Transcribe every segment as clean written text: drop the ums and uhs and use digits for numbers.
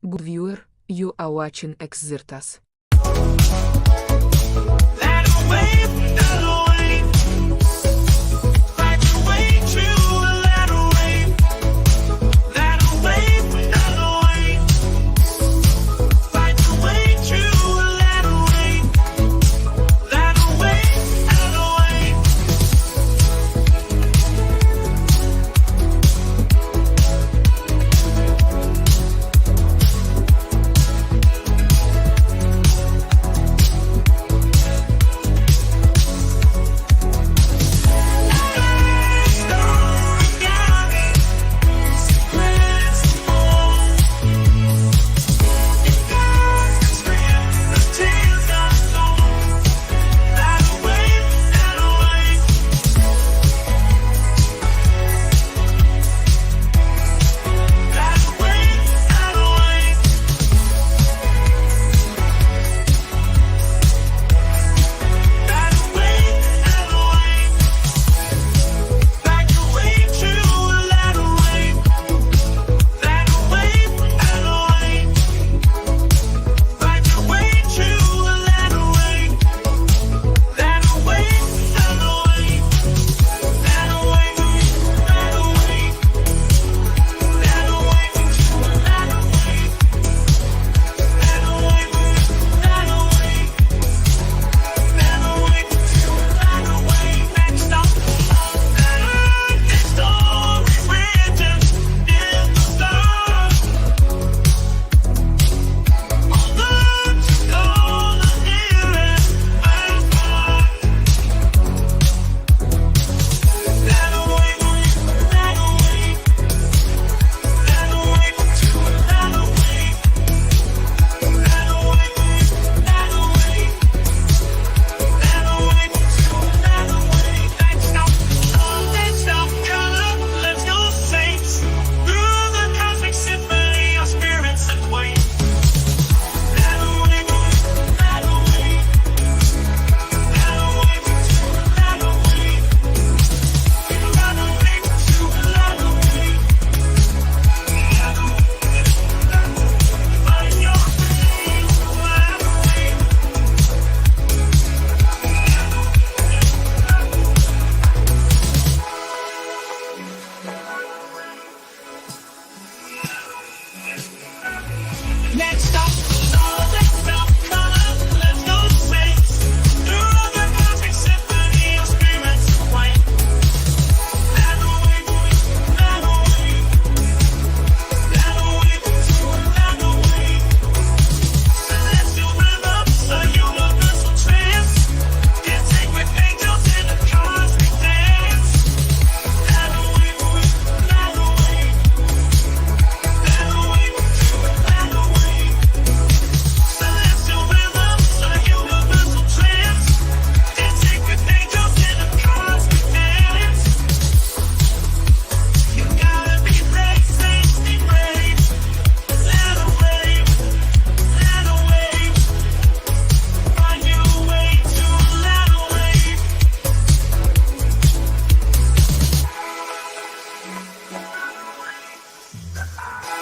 Good viewer, you are watching Xirtus.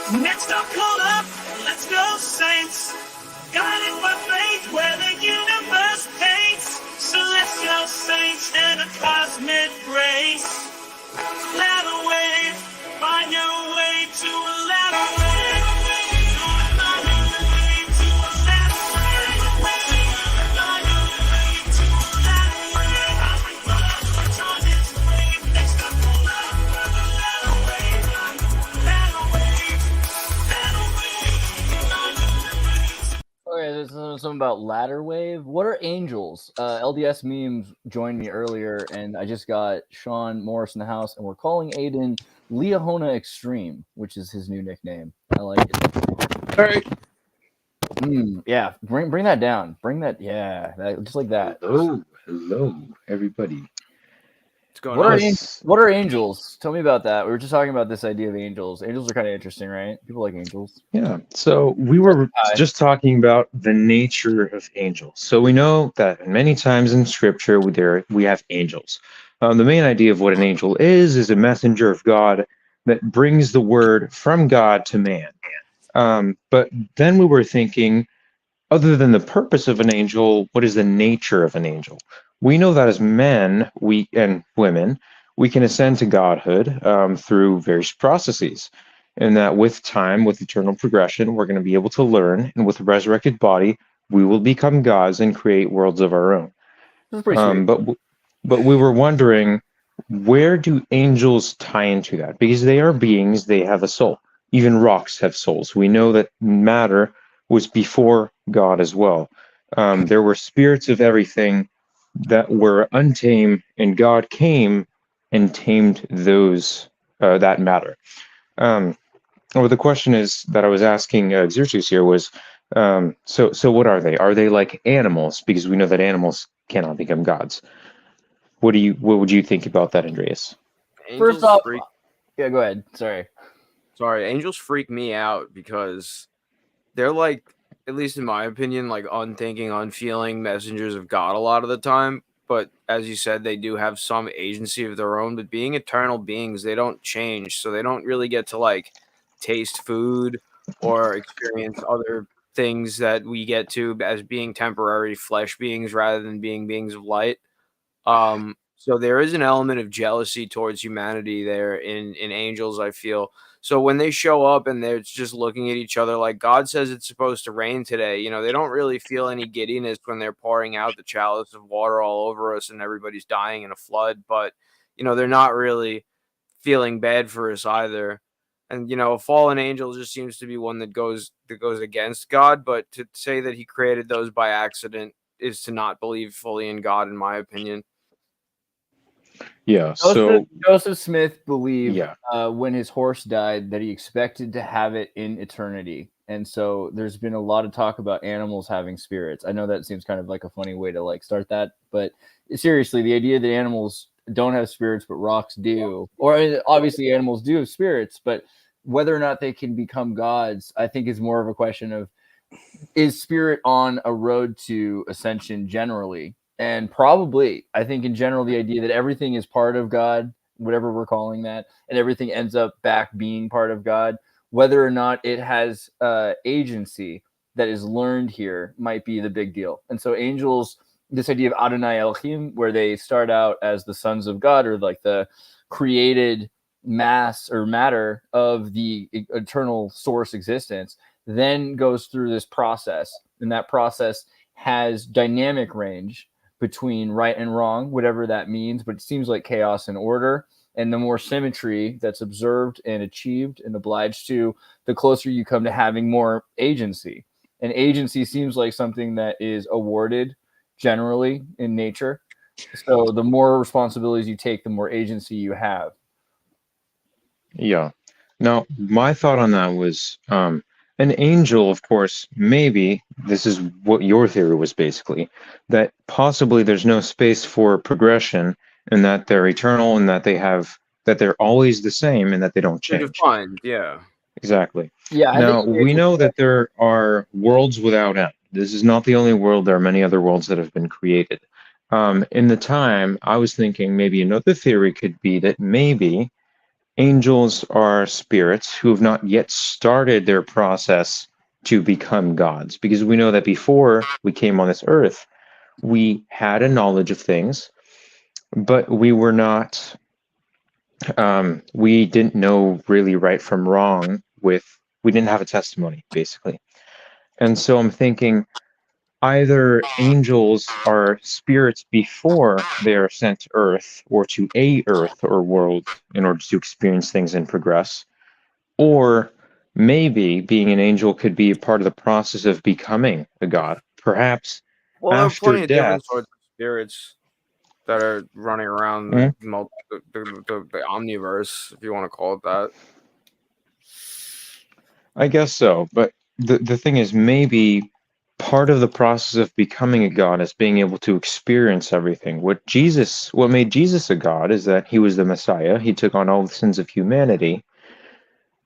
Next up, call up, let's go saints. Guided by faith where the universe paints. Celestial saints and a cosmic grace. Ladder wave, find your way to a ladder wave. Okay, there's something about Latterwave. What are angels? LDS memes joined me earlier, and I just got Sean Morris in the house, and we're calling Aiden Leahona Extreme, which is his new nickname. I like it. All right. Yeah, bring that down. Bring that, just like that. Hello, everybody. What's going on? What are angels? Tell me about that. We were just talking about this idea of angels. Angels are kind of interesting, right? People like angels. Yeah. So we were just talking about the nature of angels. So we know that many times in Scripture we have angels. The main idea of what an angel is a messenger of God that brings the word from God to man. But then we were thinking, other than the purpose of an angel, what is the nature of an angel? We know that as men, we and women, we can ascend to godhood through various processes, and that with time, with eternal progression, we're going to be able to learn, and with a resurrected body, we will become gods and create worlds of our own. This is pretty sweet. But we were wondering, where do angels tie into that? Because they are beings, they have a soul. Even rocks have souls. We know that matter was before God as well. There were spirits of everything that were untamed, and God came and tamed those that matter. Well, the question is that I was asking Xirtus here was, so what are they? Are they like animals? Because we know that animals cannot become gods. What would you think about that, Andreas? First off, yeah, go ahead. Sorry, angels freak me out because they're like, at least in my opinion, like unthinking, unfeeling messengers of God a lot of the time. But as you said, they do have some agency of their own. But being eternal beings, they don't change, so they don't really get to like taste food or experience other things that we get to as being temporary flesh beings rather than being beings of light. So there is an element of jealousy towards humanity there in angels, I feel. So when they show up and they're just looking at each other like God says it's supposed to rain today, you know, they don't really feel any giddiness when they're pouring out the chalice of water all over us and everybody's dying in a flood. But, you know, they're not really feeling bad for us either. And, you know, a fallen angel just seems to be one that goes against God. But to say that he created those by accident is to not believe fully in God, in my opinion. Yeah, Joseph Smith believed yeah. When his horse died that he expected to have it in eternity. And so there's been a lot of talk about animals having spirits. I know that seems kind of like a funny way to like start that, but seriously, the idea that animals don't have spirits but rocks do, or obviously animals do have spirits, but whether or not they can become gods, I think is more of a question of, is spirit on a road to ascension generally? And probably, I think in general, the idea that everything is part of God, whatever we're calling that, and everything ends up back being part of God, whether or not it has agency that is learned here might be the big deal. And so angels, this idea of Adonai Elohim, where they start out as the sons of God or like the created mass or matter of the eternal source existence, then goes through this process. And that process has dynamic range between right and wrong, whatever that means, but it seems like chaos and order. And the more symmetry that's observed and achieved and obliged to, the closer you come to having more agency. And agency seems like something that is awarded generally in nature. So the more responsibilities you take, the more agency you have. Yeah. Now, my thought on that was an angel, of course, maybe this is what your theory was basically, that possibly there's no space for progression and that they're eternal and that they're always the same and that they don't change. Defined, yeah. Exactly. Yeah. Now, we know that there are worlds without end. This is not the only world. There are many other worlds that have been created. In the time, I was thinking maybe another theory could be that maybe angels are spirits who have not yet started their process to become gods, because we know that before we came on this earth, we had a knowledge of things, but we were not, we didn't know really right from wrong we didn't have a testimony, basically. And so I'm thinking either angels are spirits before they are sent to Earth or to a Earth or world in order to experience things and progress, or maybe being an angel could be a part of the process of becoming a god. Perhaps after there are plenty death. of different sorts of spirits that are running around the omniverse, if you want to call it that. I guess so, but the thing is, maybe part of the process of becoming a god is being able to experience everything. What made Jesus a god is that he was the Messiah. He took on all the sins of humanity,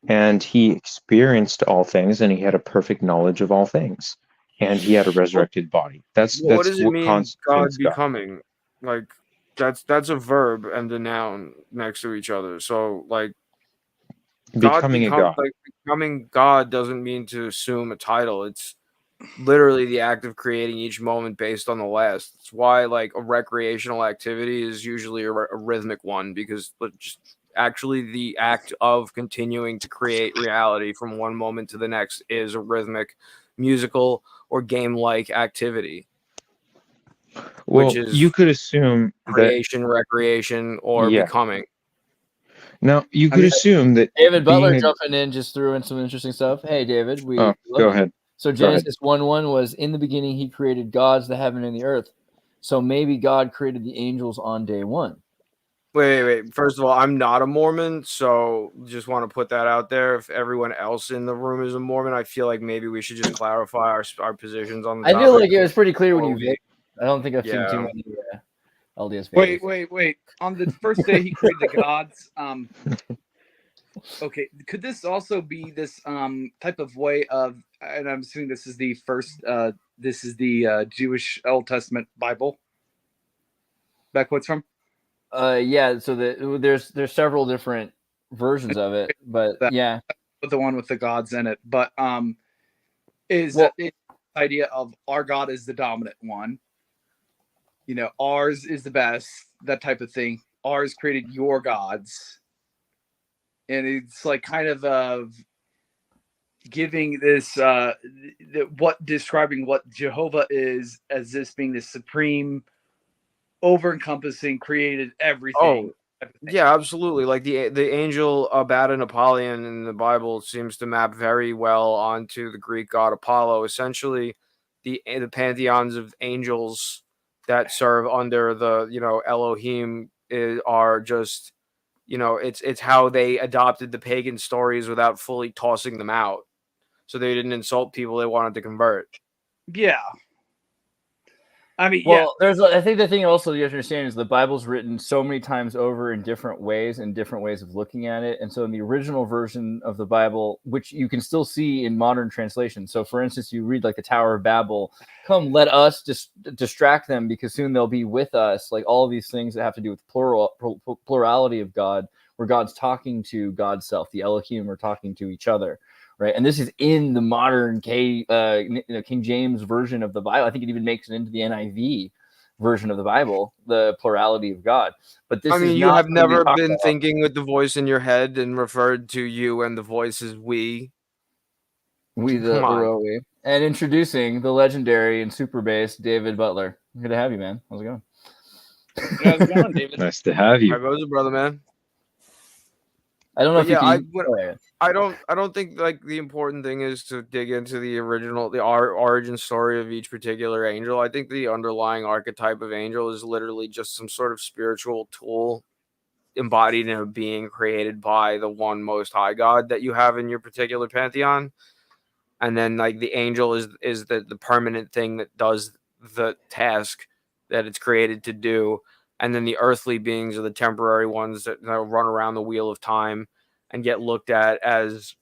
and he experienced all things, and he had a perfect knowledge of all things, and he had a resurrected body. What does it mean, God God becoming? Like, that's a verb and a noun next to each other. So, like, Becoming a god. Like becoming God doesn't mean to assume a title. It's literally the act of creating each moment based on the last. It's why like a recreational activity is usually a rhythmic one, because just actually the act of continuing to create reality from one moment to the next is a rhythmic, musical, or game-like activity, Well, which is you could assume that, creation, recreation, or yeah. becoming. Now, you could assume that David Butler being a... jumping in just threw in some interesting stuff. Hey, David, we Oh, love go you. ahead. So Go ahead. Genesis 1:1 was, in the beginning he created gods, the heaven and the earth. So maybe God created the angels on day one. Wait. First of all, I'm not a Mormon, so just want to put that out there. If everyone else in the room is a Mormon, I feel like maybe we should just clarify our positions on the I topic. feel like it was pretty clear when you Before we- voted. I don't think I've seen too Yeah. many LDS faces. Wait. On the first day he created the gods. Okay, could this also be this type of way of, and I'm assuming this is the first, this is the Jewish Old Testament Bible that quotes from? Yeah, so there's several different versions of it, but yeah. With the one with the gods in it. But is Well- the idea of our God is the dominant one. You know, ours is the best, that type of thing. Ours created your gods. And it's like kind of giving this describing what Jehovah is as this being the supreme, over-encompassing, created everything. Yeah, absolutely. Like the angel Abaddon Apollyon in the Bible seems to map very well onto the Greek god Apollo. Essentially, the pantheons of angels that serve under the Elohim are just it's how they adopted the pagan stories without fully tossing them out, so they didn't insult people they wanted to convert. Yeah. I mean, well, I think the thing also you have to understand is the Bible's written so many times over in different ways and different ways of looking at it. And so in the original version of the Bible, which you can still see in modern translations. So for instance, you read like the Tower of Babel, come let us distract them because soon they'll be with us. Like all of these things that have to do with plurality of God, where God's talking to God's self, the Elohim are talking to each other. Right, and this is in the modern King James version of the Bible. I think it even makes it into the NIV version of the Bible, the plurality of God. But this is you not have never about. been thinking with the voice in your head and referred to you and the voice as we. We the Wave. And introducing the legendary and super bass David Butler. Good to have you, man. How's it going? how's it going, David? Nice to have you. How goes it, brother, man? I don't know But if you yeah, can. I don't think like the important thing is to dig into the origin story of each particular angel. I think the underlying archetype of angel is literally just some sort of spiritual tool embodied in a being created by the one most high God that you have in your particular pantheon. And then like the angel is the permanent thing that does the task that it's created to do. And then the earthly beings are the temporary ones that run around the wheel of time and get looked at as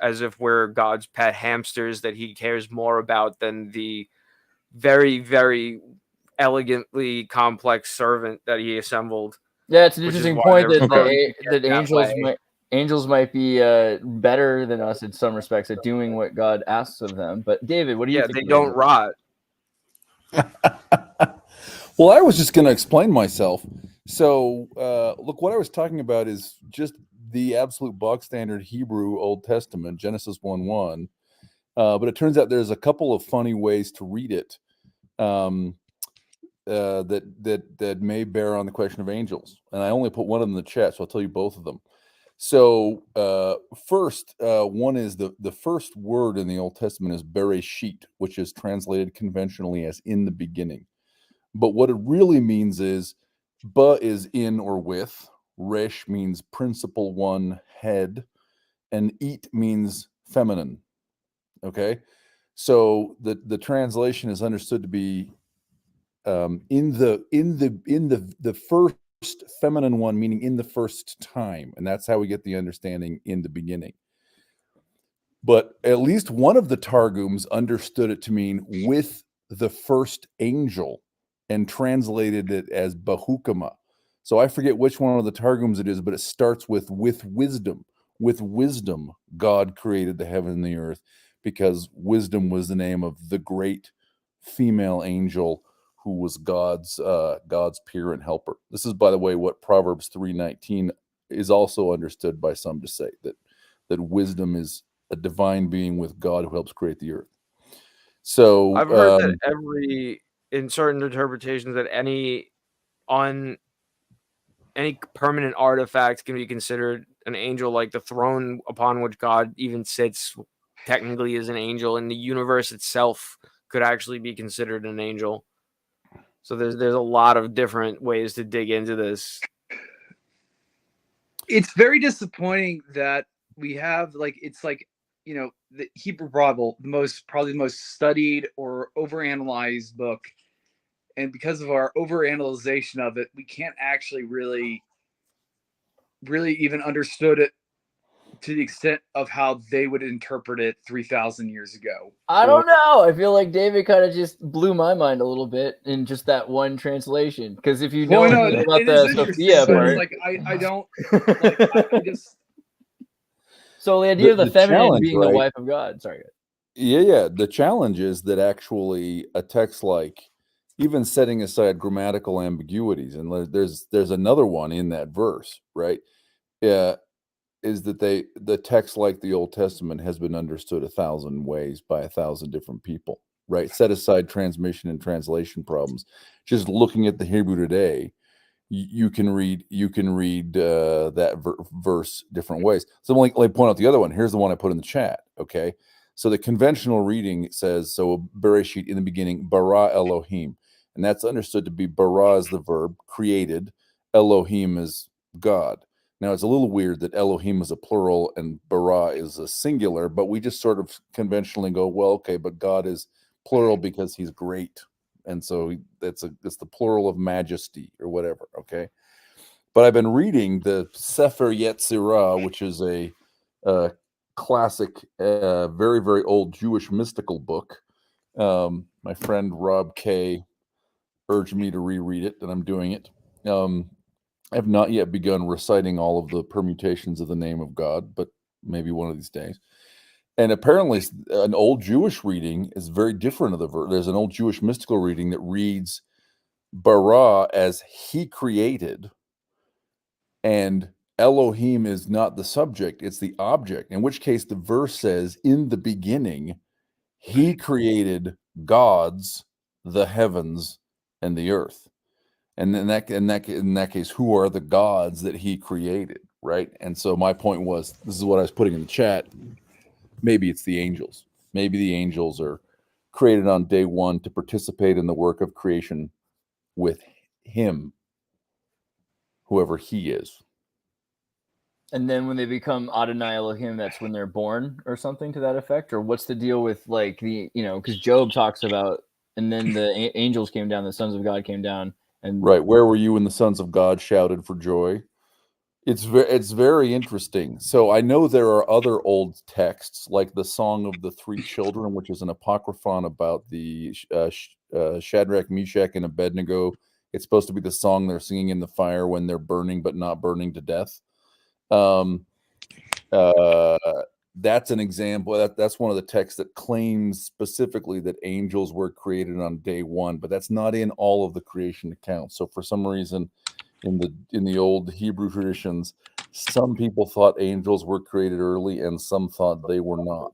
if we're God's pet hamsters that he cares more about than the very, very elegantly complex servant that he assembled. Yeah, it's an interesting point that angels might be better than us in some respects at doing what God asks of them. But David, what do you think? They don't rot. Well, I was just going to explain myself. So, look, what I was talking about is just the absolute bog standard Hebrew Old Testament, Genesis 1:1. But it turns out there's a couple of funny ways to read it that may bear on the question of angels. And I only put one of them in the chat, so I'll tell you both of them. So, first, one is the first word in the Old Testament is bereshit, which is translated conventionally as in the beginning. But what it really means is ba is in or with, resh means principal one, head, and eat means feminine. Okay, so the translation is understood to be in the first feminine one, meaning in the first time, and that's how we get the understanding in the beginning. But at least one of the Targums understood it to mean with the first angel and translated it as Bahukama. So I forget which one of the Targums it is, but it starts with wisdom, with wisdom God created the heaven and the earth, because wisdom was the name of the great female angel who was God's peer and helper. This is, by the way, what Proverbs 3:19 is also understood by some to say, that wisdom is a divine being with God who helps create the earth. So I've heard that in certain interpretations, that any permanent artifact can be considered an angel, like the throne upon which God even sits technically is an angel, and the universe itself could actually be considered an angel. So there's a lot of different ways to dig into this. It's very disappointing that we have the Hebrew Bible, probably the most studied or overanalyzed book, and because of our overanalyzation of it, we can't actually really even understood it to the extent of how they would interpret it 3,000 years ago. I don't know. I feel like David kind of just blew my mind a little bit in just that one translation. Because if you know anything about the Sophia part, like I don't I just. So the idea of the feminine being right? the wife of God. Sorry. Yeah. The challenge is that actually a text like, even setting aside grammatical ambiguities, and there's another one in that verse, right? Yeah, is that the text, like the Old Testament, has been understood 1,000 ways by 1,000 different people, right? Set aside transmission and translation problems. Just looking at the Hebrew today, you can read that verse different ways. So let me point out the other one. Here's the one I put in the chat. Okay, so the conventional reading says, so Bereshit, in the beginning, bara Elohim, and that's understood to be bara is the verb, created, Elohim is God. Now, it's a little weird that Elohim is a plural and bara is a singular, but we just sort of conventionally go, well, okay, but God is plural because he's great. And so it's the plural of majesty or whatever, okay? But I've been reading the Sefer Yetzirah, which is a classic, very, very old Jewish mystical book. My friend Rob Kay urged me to reread it, and I'm doing it. I have not yet begun reciting all of the permutations of the name of God, but maybe one of these days. And apparently an old Jewish reading is very different of the verse. There's an old Jewish mystical reading that reads bara as he created, and Elohim is not the subject, it's the object, in which case the verse says, in the beginning, he created gods, the heavens, and the earth. And in that case, who are the gods that he created, right? And so my point was, this is what I was putting in the chat. Maybe it's the angels. Maybe the angels are created on day one to participate in the work of creation with him, whoever he is. And then when they become Adonai Elohim, that's when they're born, or something to that effect? Or what's the deal with, like, because Job talks about, and then the angels came down, the sons of God came down. And right, where were you when the sons of God shouted for joy? It's very interesting. So I know there are other old texts, like the Song of the Three Children, which is an apocryphon about the Shadrach, Meshach, and Abednego. It's supposed to be the song they're singing in the fire when they're burning but not burning to death. That's an example. That's one of the texts that claims specifically that angels were created on day one, but that's not in all of the creation accounts. So for some reason, in the old Hebrew traditions, some people thought angels were created early, and some thought they were not.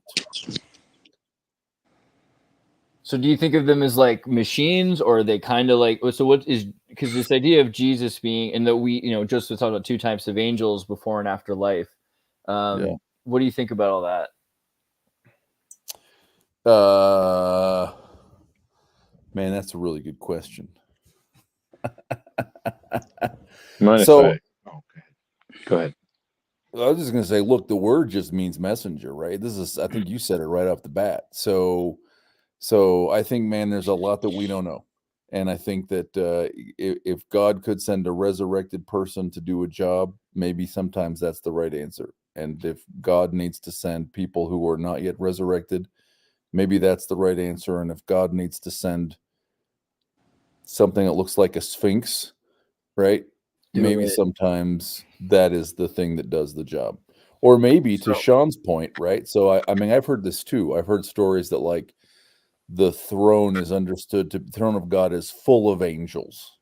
So do you think of them as like machines, or are they kind of like, so what is, because this idea of Jesus being, and that we, just to talk about two types of angels before and after life. What do you think about all that? Man, that's a really good question. Go ahead. I was just going to say, look, the word just means messenger, right? I think you said it right off the bat. So I think, man, there's a lot that we don't know. And I think that if God could send a resurrected person to do a job, maybe sometimes that's the right answer. And if God needs to send people who are not yet resurrected, maybe that's the right answer. And if God needs to send something that looks like a sphinx, right? Maybe sometimes that is the thing that does the job. Or maybe to So- Sean's point, right? So I mean, I've heard this too. I've heard stories that like the throne is understood to the throne of God is full of angels.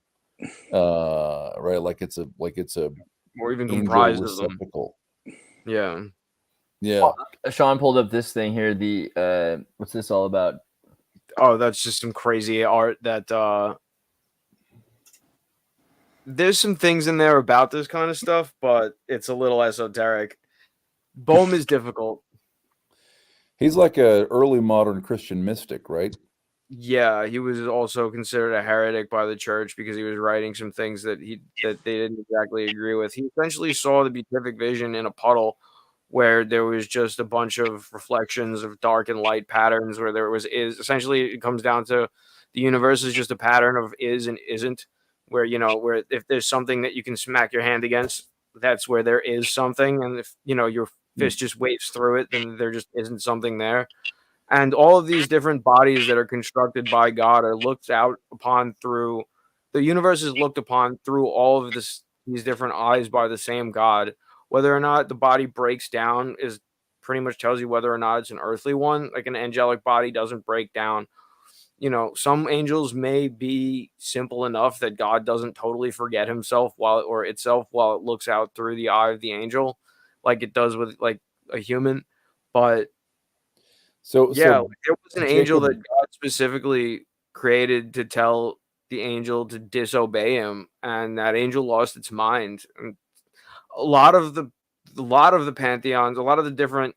Right? Like it's a or even angel comprised of them. receptacle. Yeah. Yeah. Sean pulled up this thing here. The what's this all about? Oh, that's just some crazy art that there's some things in there about this kind of stuff, but it's a little esoteric. Bohm is difficult. He's like a early modern Christian mystic, right? Yeah, he was also considered a heretic by the church because he was writing some things that they didn't exactly agree with. He essentially saw the beatific vision in a puddle where there was just a bunch of reflections of dark and light patterns where there was is. Essentially, it comes down to the universe is just a pattern of is and isn't, where where if there's something that you can smack your hand against, that's where there is something, and if your fist just waves through it, then there just isn't something there. And all of these different bodies that are constructed by God are looked out upon through the universe is looked upon through all of these different eyes by the same God. Whether or not the body breaks down is pretty much tells you whether or not it's an earthly one. Like an angelic body doesn't break down. Some angels may be simple enough that God doesn't totally forget himself or itself while it looks out through the eye of the angel, like it does with like a human. But So yeah, there was an angel Jacob- that God specifically created to tell the angel to disobey him, and that angel lost its mind. And a lot of the pantheons, a lot of the different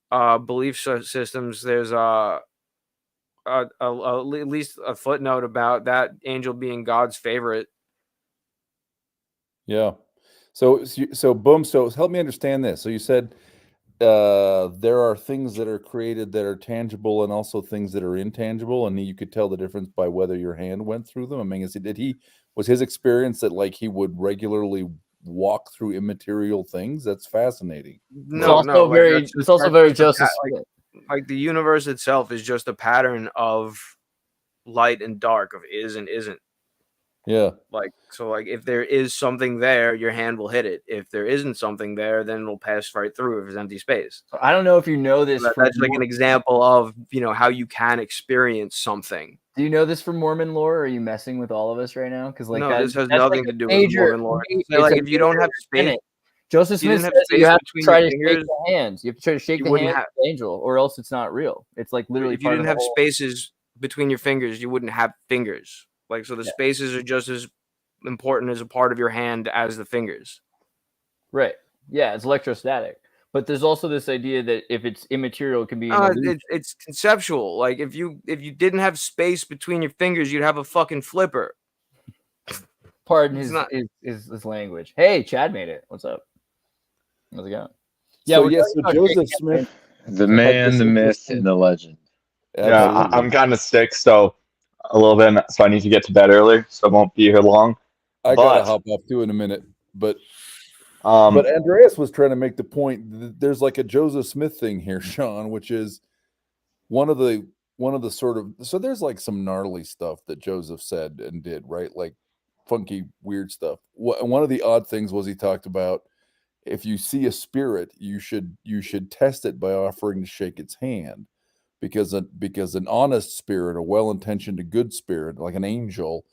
belief systems, there's at least a footnote about that angel being God's favorite. Yeah. So boom. So help me understand this. So you said there are things that are created that are tangible and also things that are intangible, and you could tell the difference by whether your hand went through them. I mean, was his experience that like he would regularly walk through immaterial things? That's fascinating. No, it's also that's very just Joseph Smith. like the universe itself is just a pattern of light and dark, of is and isn't. Yeah. Like if there is something there, your hand will hit it. If there isn't something there, then it'll pass right through if it's empty space. I don't know if you know this. That's like an example of how you can experience something. Do you know this from Mormon lore? Or are you messing with all of us right now? Because No, this has nothing to do with Mormon lore. Like if you don't have space, Joseph Smith says that you have to try to shake the hands. You have to try to shake the hand of the angel, or else it's not real. It's like literally. If you didn't have spaces between your fingers, you wouldn't have fingers. Like so, the spaces are just as important as a part of your hand as the fingers. Right. Yeah, it's electrostatic. But there's also this idea that if it's immaterial, it can be. It's conceptual. Like if you didn't have space between your fingers, you'd have a fucking flipper. Pardon his language. Hey, Chad made it. What's up? How's it going? Yeah, so Joseph Smith, the man, the myth, and the legend. Yeah, I'm kind of sick, so a little bit. So I need to get to bed early, so I won't be here long. I gotta hop off too in a minute, but Andreas was trying to make the point that there's like a Joseph Smith thing here, Sean, which is one of the sort of, so there's like some gnarly stuff that Joseph said and did, right? Like funky, weird stuff. One of the odd things was he talked about if you see a spirit, you should test it by offering to shake its hand, because an honest spirit, a well-intentioned, good spirit, like an angel,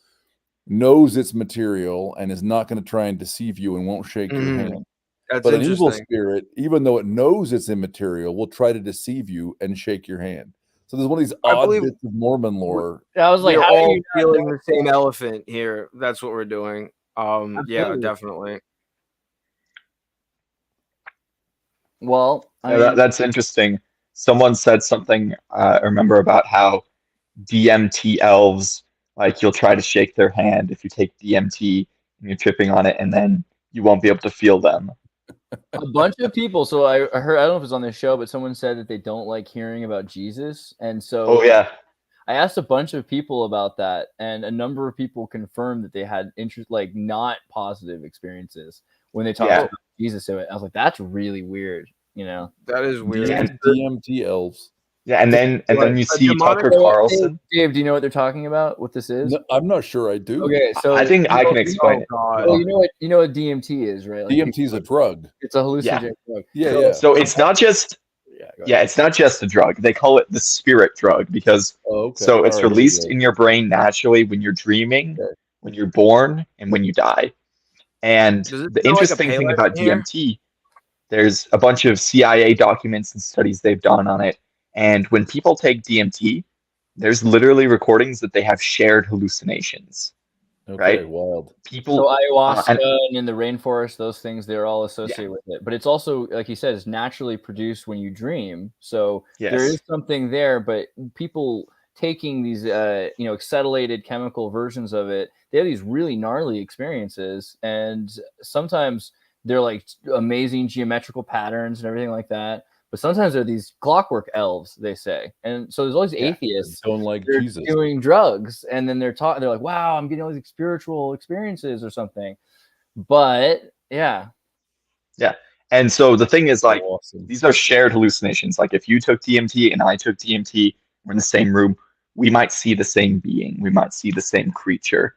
knows its material and is not going to try and deceive you and won't shake your hand. But an evil spirit, even though it knows it's immaterial, will try to deceive you and shake your hand. So there's one of these odd bits of Mormon lore. I was like, we're how all are you feeling the same elephant here? That's what we're doing. Yeah, definitely. Well, that's interesting. Someone said something I remember about how DMT elves, like you'll try to shake their hand if you take DMT and you're tripping on it, and then you won't be able to feel them. A bunch of people. So I heard, I don't know if it's on this show, but someone said that they don't like hearing about Jesus, and so I asked a bunch of people about that, and a number of people confirmed that they had like not positive experiences when they talked about Jesus. So I was like, that's really weird. That is weird. DMT elves. Yeah, and then you see demonic- Tucker Carlson. Dave, do you know what they're talking about? What this is? No, I'm not sure I do. Okay, so I think I can explain it. God. Well, you know what DMT is, right? Like DMT is a drug. it's a hallucinogenic drug. Yeah. So it's not just it's not just a drug. They call it the spirit drug because Oh, okay. so it's All right, released yeah. in your brain naturally when you're dreaming, Okay. when you're born, and when you die. And Does it the feel like a interesting thing payload about in here? DMT, there's a bunch of CIA documents and studies they've done on it. And when people take DMT, there's literally recordings that they have shared hallucinations. Okay, Right? wild. People So ayahuasca and- and in the rainforest, those things, they're all associated with it. But it's also, like he says, naturally produced when you dream. So there Yes. is something there, but people taking these acetylated chemical versions of it, they have these really gnarly experiences. And sometimes they're like amazing geometrical patterns and everything like that. But sometimes they're these clockwork elves, they say. And so there's always atheists Don't like they're Jesus. doing drugs, and then they're like, wow, I'm getting all these spiritual experiences or something. But yeah. And so the thing is, like, Awesome. these are shared hallucinations. Like, if you took DMT and I took DMT, we're in the same room, we might see the same being, we might see the same creature.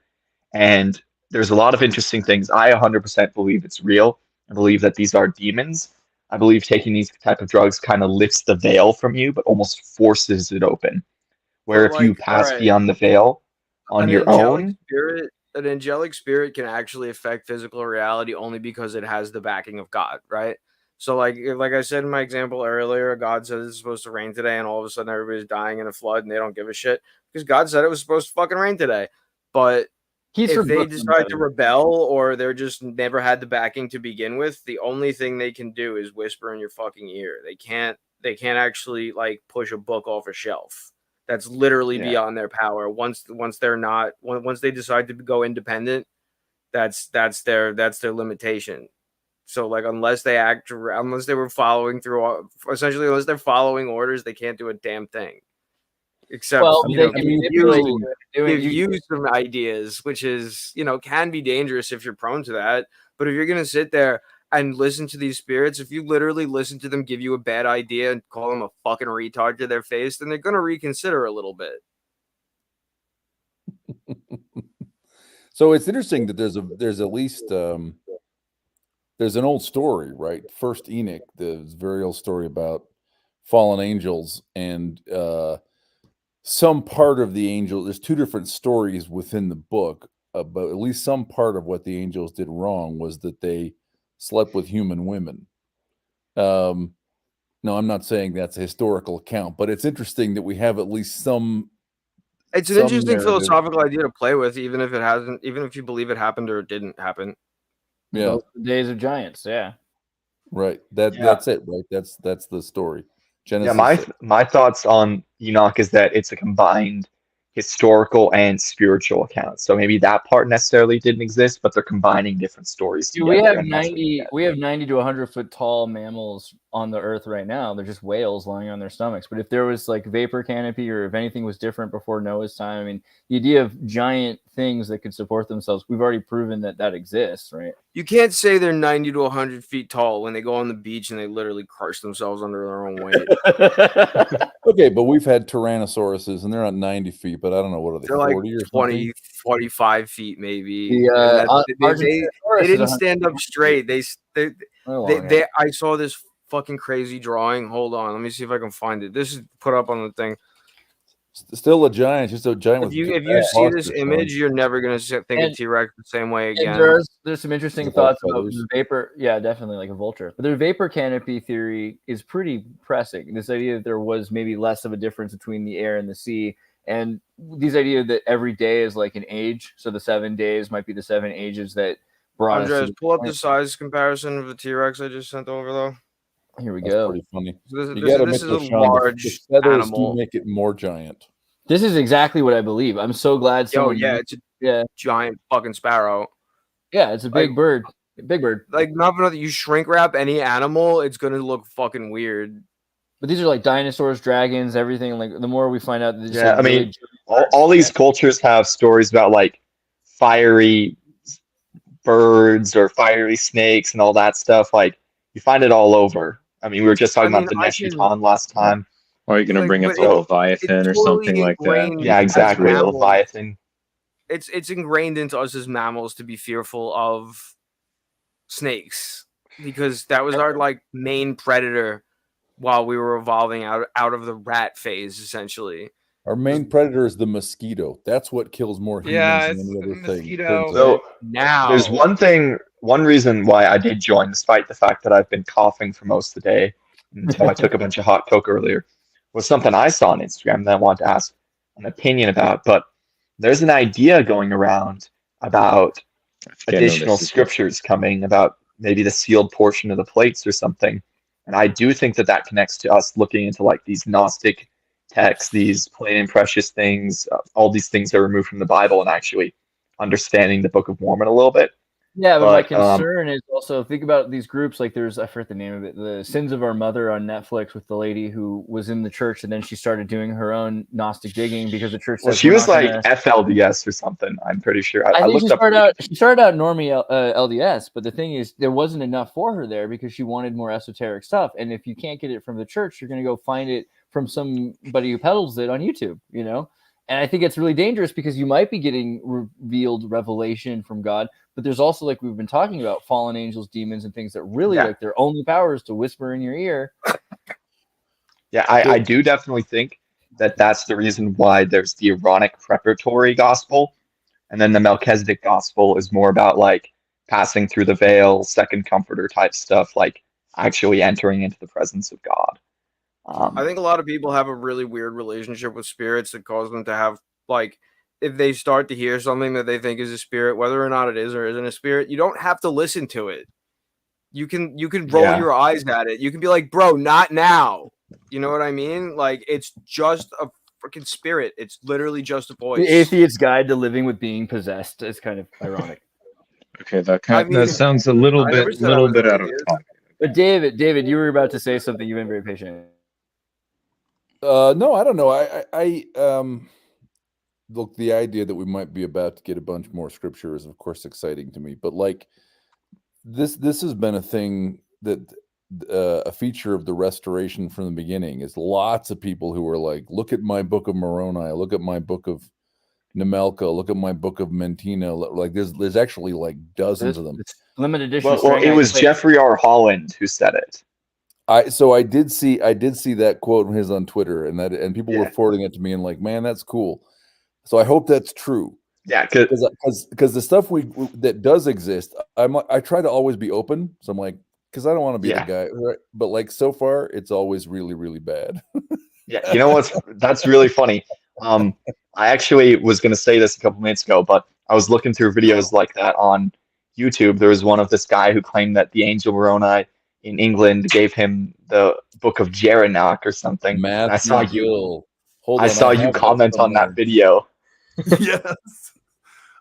And there's a lot of interesting things. I 100% believe it's real. I believe that these are demons. I believe taking these type of drugs kind of lifts the veil from you, but almost forces it open. Where But, if you like, pass alright. beyond the veil on An your angelic own, spirit, an angelic spirit can actually affect physical reality only because it has the backing of God, right? So like I said in my example earlier, God said it's supposed to rain today, and all of a sudden everybody's dying in a flood, and they don't give a shit because God said it was supposed to fucking rain today. But if they decide to rebel or they're just never had the backing to begin with, the only thing they can do is whisper in your fucking ear. They can't actually like push a book off a shelf. That's literally beyond their power. Once they decide to go independent, that's their limitation. So like unless they were following through, essentially unless they're following orders, they can't do a damn thing. Except give you some ideas, which is can be dangerous if you're prone to that. But if you're gonna sit there and listen to these spirits, if you literally listen to them give you a bad idea and call them a fucking retard to their face, then they're gonna reconsider a little bit. So it's interesting that there's at least there's an old story, right? First Enoch, the very old story about fallen angels and some part of the angel. There's two different stories within the book, but at least some part of what the angels did wrong was that they slept with human women. No, I'm not saying that's a historical account, but it's interesting that we have at least some. It's an interesting philosophical idea to play with, even if you believe it happened or it didn't happen. Yeah, the days of giants. Yeah, right. That's it. Right. That's the story. Genesis. Yeah, my thoughts on Enoch is that it's a combined historical and spiritual account. So maybe that part necessarily didn't exist, but they're combining different stories together. We have 90 to 100 foot tall mammals on the earth right now. They're just whales lying on their stomachs. But if there was like vapor canopy, or if anything was different before Noah's time, I mean, the idea of giant things that could support themselves, we've already proven that exists, right? You can't say they're 90 to 100 feet tall when they go on the beach and they literally crush themselves under their own weight. Okay, but we've had Tyrannosauruses and they're not 90 feet, but I don't know, what are they, they're 40 like or 20, 45 feet maybe. They they didn't stand up straight. I saw this fucking crazy drawing. Hold on, let me see if I can find it. This is put up on the thing. Still a giant, just a giant. If you see this image, you're never gonna think of T-Rex the same way again. There's some interesting thoughts about the vapor. Yeah, definitely like a vulture. But the vapor canopy theory is pretty pressing. This idea that there was maybe less of a difference between the air and the sea, and these idea that every day is like an age. So the 7 days might be the 7 ages that brought us. Andreas, pull up the size comparison of the T-Rex I just sent over though. Here we go. Pretty funny. So this is a large animal. Make it more giant. This is exactly what I believe. I'm so glad. It's a giant fucking sparrow. Yeah, it's a big bird. Big bird. Like not that you shrink wrap any animal, it's gonna look fucking weird. But these are like dinosaurs, dragons, everything. Like the more we find out, I mean, all these cultures have stories about like fiery birds or fiery snakes and all that stuff. Like you find it all over. I mean, we were just talking about the Neshiton last time. Or are you going to Like, bring up but the it- Leviathan or totally something like that? ingrained Yeah, as exactly. mammals. Leviathan. It's ingrained into us as mammals to be fearful of snakes because that was our like main predator while we were evolving out of the rat phase, essentially. Our main predator is the mosquito. That's what kills more humans Yeah, than it's any the other thing. mosquito. turns out. So Now there's one reason why I did join, despite the fact that I've been coughing for most of the day until I took a bunch of hot coke earlier, was something I saw on Instagram that I wanted to ask an opinion about. But there's an idea going around about I think I know additional this. scriptures coming about maybe the sealed portion of the plates or something. And I do think that that connects to us looking into like these Gnostic texts, these plain and precious things, all these things that are removed from the Bible, and actually understanding the Book of Mormon a little bit. Yeah, but my But, concern is also think about these groups like there's I forget the name of it, the Sins of Our Mother on Netflix with the lady who was in the church and then she started doing her own Gnostic digging because the church Well, says she we're was not like gonna... FLDS or something. I'm pretty sure. I I think looked she up. started out normie LDS, but the thing is there wasn't enough for her there because she wanted more esoteric stuff. And if you can't get it from the church, you're going to go find it from somebody who peddles it on YouTube, you know? And I think it's really dangerous because you might be getting revealed revelation from God, but there's also, like we've been talking about, fallen angels, demons, and things that really like their only power is to whisper in your ear. Yeah, I do definitely think that that's the reason why there's the Aaronic preparatory gospel, and then the Melchizedek gospel is more about like passing through the veil, second comforter type stuff, like actually entering into the presence of God. I think a lot of people have a really weird relationship with spirits that cause them to have like if they start to hear something that they think is a spirit, whether or not it is or isn't a spirit, you don't have to listen to it. You can roll your eyes at it. You can be like, bro, not now. You know what I mean? Like it's just a freaking spirit. It's literally just a voice. The Atheist's Guide to Living with Being Possessed is kind of ironic. Okay, that sounds a little bit out of time. But David, you were about to say something. You've been very patient. No, I don't know. I look, the idea that we might be about to get a bunch more scripture is of course exciting to me, but like this has been a thing that a feature of the restoration from the beginning is lots of people who are like, look at my book of Moroni, look at my book of Nemelka, look at my book of Mentina. Like there's actually like dozens of them. It's limited edition. Well, it was Jeffrey R. Holland who said it. I did see that quote of his on Twitter, and people were forwarding it to me and like, man, that's cool. So I hope that's true. Yeah, because the stuff that does exist, I try to always be open. So I'm like, because I don't want to be the guy, right? But like so far, it's always really, really bad. Yeah, you know that's really funny. I actually was going to say this a couple minutes ago, but I was looking through videos like that on YouTube. There was one of this guy who claimed that the angel Moroni in England gave him the book of Gerenach or something. And I saw you comment on that video. Yes.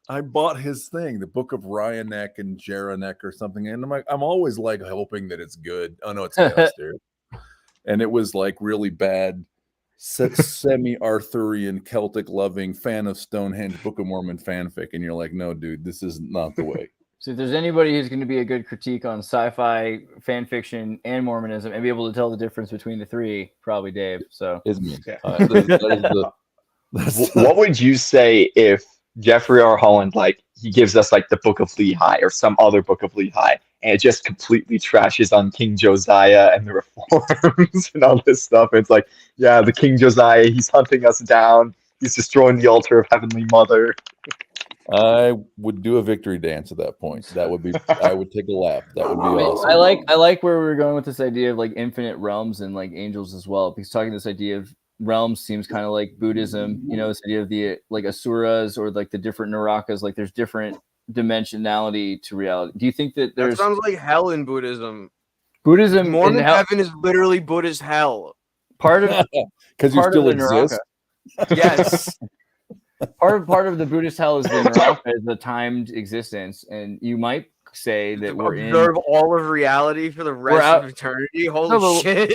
I bought his thing, the book of Ryanek and Gerenach or something. And I'm always like hoping that it's good. Oh no, it's downstairs. And it was like really bad, semi-Arthurian, Celtic loving fan of Stonehenge Book of Mormon fanfic. And you're like, no, dude, this is not the way. So if there's anybody who's going to be a good critique on sci-fi, fan fiction, and Mormonism, and be able to tell the difference between the three, probably Dave. So is me. What would you say if Jeffrey R. Holland, like, he gives us like the Book of Lehi or some other Book of Lehi, and it just completely trashes on King Josiah and the reforms and all this stuff? It's like, yeah, the King Josiah, he's hunting us down. He's destroying the altar of Heavenly Mother. I would do a victory dance at that point. That would be, I would take a lap. That would be awesome. I like where we were going with this idea of like infinite realms and like angels as well, because talking this idea of realms seems kind of like Buddhism, you know, this idea of the like asuras or like the different narakas, like there's different dimensionality to reality. Do you think that there's... That sounds like hell in Buddhism. Mormon heaven is literally Buddhist hell. Part of because you still exist. Yes. Part of the Buddhist hell is the Naraka, is the timed existence, and you might say that we're observe all of reality for the rest of eternity. Holy shit!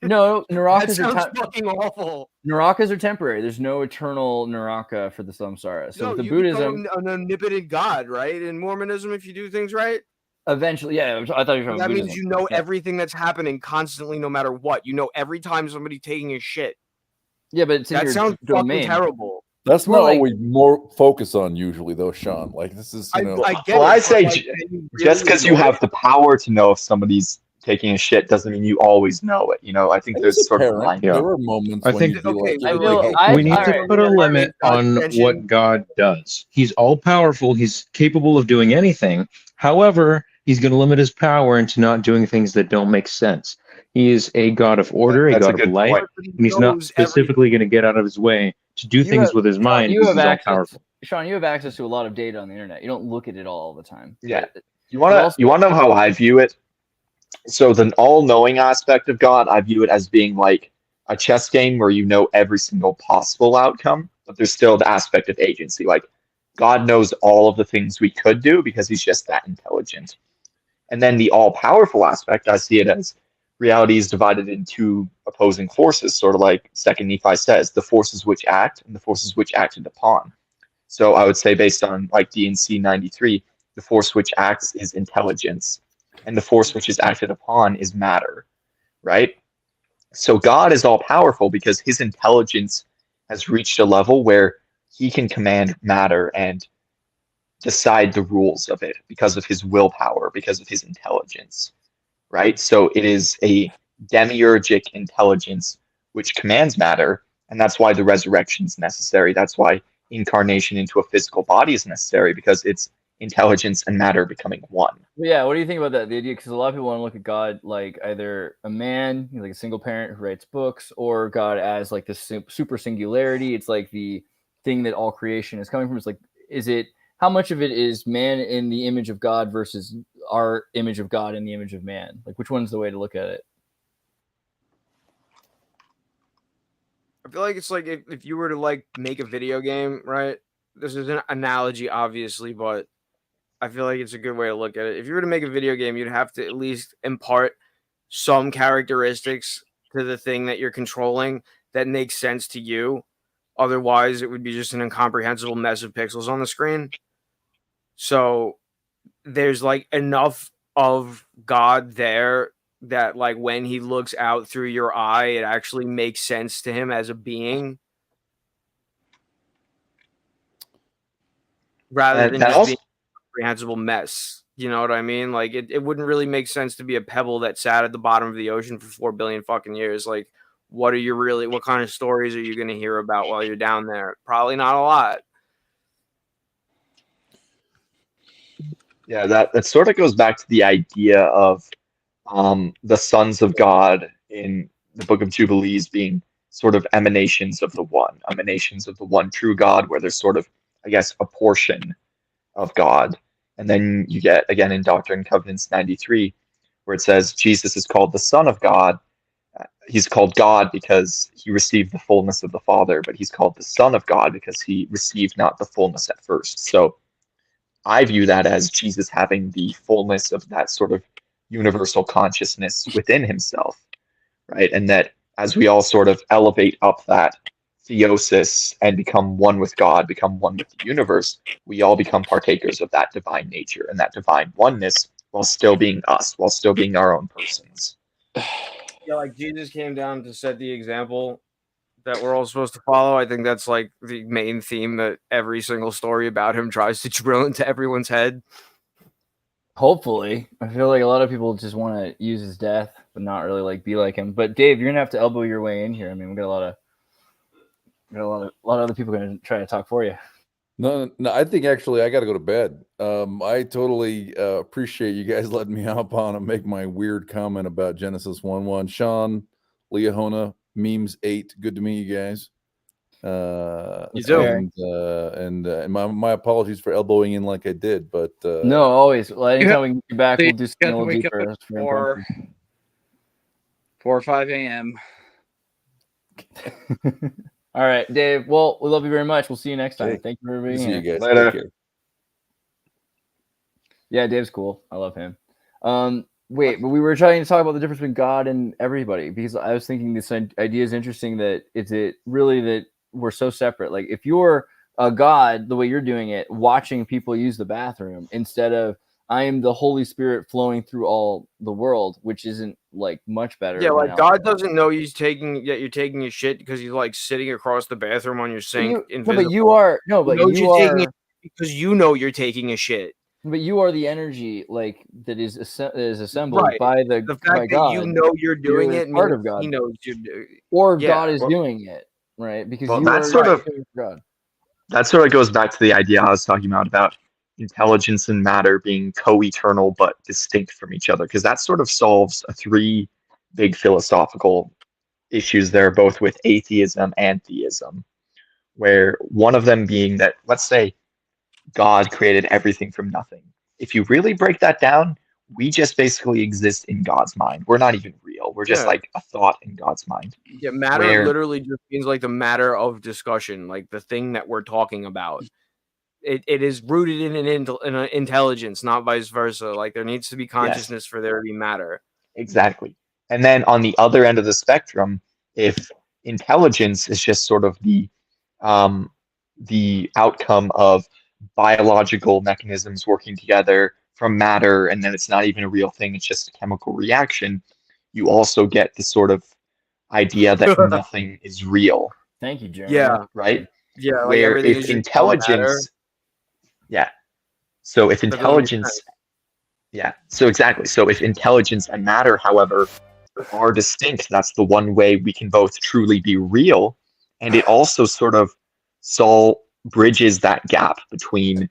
No, Narakas that sounds fucking awful. Narakas are temporary. There's no eternal Naraka for the Samsara. So no, the you Buddhism, become an omnipotent god, right? In Mormonism, if you do things right. Eventually, yeah. I thought you were talking That about means Buddhism. you know Yeah. everything that's happening constantly, no matter what. You know every time somebody taking a shit. Yeah, but it's in That your sounds fucking domain. terrible. That's Well, not like- what we more focus on usually, though, Sean. Like this is, you know. I get Well, it, I but, say like, can you just really because you ignore have it? the power to know if somebody's taking a shit doesn't mean you always know it. You know, I think As there's a sort of a parent, line. Yeah. there are moments I when think- you'd be Okay, like, I you're feel- like, I- We need to alright. put a That limit makes God's on attention. what God does. He's all powerful. He's capable of doing anything. However, he's going to limit his power into not doing things that don't make sense. He is a God of order, a That's a God of good life, point. But he and he's not knows specifically going to get out of his way to do You things have- with his Sean, mind you because have he's all access. powerful. Sean, you have access to a lot of data on the internet. You don't look at it all the time. Yeah. But- You want also- to know how I view it? So the all-knowing aspect of God, I view it as being like a chess game where you know every single possible outcome, but there's still the aspect of agency. Like God knows all of the things we could do because he's just that intelligent. And then the all-powerful aspect, I see it as reality is divided into two opposing forces, sort of like Second Nephi says, the forces which act and the forces which acted upon. So I would say based on like DNC 93, the force which acts is intelligence, and the force which is acted upon is matter, right? So God is all powerful because his intelligence has reached a level where he can command matter and decide the rules of it because of his willpower, because of his intelligence, right? So it is a demiurgic intelligence which commands matter, and that's why the resurrection is necessary. That's why incarnation into a physical body is necessary, because it's intelligence and matter becoming one. Yeah, what do you think about that? The idea, because a lot of people want to look at God like either a man, like a single parent who writes books, or God as like this super singularity. It's like the thing that all creation is coming from. It's like, is it, how much of it is man in the image of God versus our image of God in the image of man? Like, which one's the way to look at it? I feel like it's like if you were to like make a video game, right? This is an analogy, obviously, but I feel like it's a good way to look at it. If you were to make a video game, you'd have to at least impart some characteristics to the thing that you're controlling that makes sense to you. Otherwise, it would be just an incomprehensible mess of pixels on the screen. So there's like enough of God there that like when he looks out through your eye, it actually makes sense to him as a being. Rather And than that just also, being an incomprehensible mess. You know what I mean? Like it wouldn't really make sense to be a pebble that sat at the bottom of the ocean for 4 billion fucking years. Like, what kind of stories are you going to hear about while you're down there? Probably not a lot. yeah, that sort of goes back to the idea of the sons of God in the Book of Jubilees being sort of emanations of the one true God, where there's sort of, I guess, a portion of God. And then you get, again, in Doctrine and Covenants 93, where it says Jesus is called the Son of God. He's called God because he received the fullness of the Father, but he's called the Son of God because he received not the fullness at first. So I view that as Jesus having the fullness of that sort of universal consciousness within himself, right? And that as we all sort of elevate up that theosis and become one with God, become one with the universe, we all become partakers of that divine nature and that divine oneness while still being us, while still being our own persons. Yeah, like Jesus came down to set the example that we're all supposed to follow. I think that's like the main theme that every single story about him tries to drill into everyone's head. Hopefully. I feel like a lot of people just want to use his death, but not really like be like him. But Dave, you're gonna have to elbow your way in here. I mean, we got a lot of other people gonna try to talk for you. No, I think actually I got to go to bed. I totally appreciate you guys letting me hop on and make my weird comment about Genesis 1:1. Sean, Leahona, Memes 8. Good to meet you guys. You too. And my apologies for elbowing in like I did, but No, always. Well, anytime we can get you back, we'll You do have something a to little wake deeper. up That's very or important. 4 or 5 a.m. All right, Dave. Well, we love you very much. We'll see you next time. Okay. Thank you for good to being see here. you guys. Later. Take care. Yeah, Dave's cool. I love him. Wait, but we were trying to talk about the difference between God and everybody, because I was thinking this idea is interesting, that it's it really that we're so separate. Like if you're a God, the way you're doing it, watching people use the bathroom instead of I am the Holy Spirit flowing through all the world, which isn't like much better. Yeah, than like out God there. doesn't know you're taking a shit because he's like sitting across the bathroom on your sink. But you are Taking it because you know you're taking a shit. But you are the energy like that is assembled Right. by The fact by that God. you know you're doing You're it part means of God. he knows you're doing it. Or Yeah. God is doing it, right? Because Well, you that's are sort of doing God. that sort of goes back to the idea I was talking about intelligence and matter being co-eternal but distinct from each other, because that sort of solves three big philosophical issues there, both with atheism and theism, where one of them being that, let's say, God created everything from nothing. If you really break that down, we just basically exist in God's mind. We're not even real. We're just Yeah. like a thought in God's mind. Yeah, matter Where- literally just means like the matter of discussion, like the thing that we're talking about. It is rooted in an intelligence, not vice versa. Like there needs to be consciousness for there to be matter. Exactly. And then on the other end of the spectrum, if intelligence is just sort of the outcome of biological mechanisms working together from matter, and then it's not even a real thing, it's just a chemical reaction, you also get the sort of idea that nothing is real. Thank you, Jeremy. Yeah. Right? Yeah, like Where everything if is just all matter. intelligence, yeah. So if doesn't make intelligence, sense. yeah. So exactly. So if intelligence and matter, however, are distinct, that's the one way we can both truly be real, and it also sort of bridges that gap between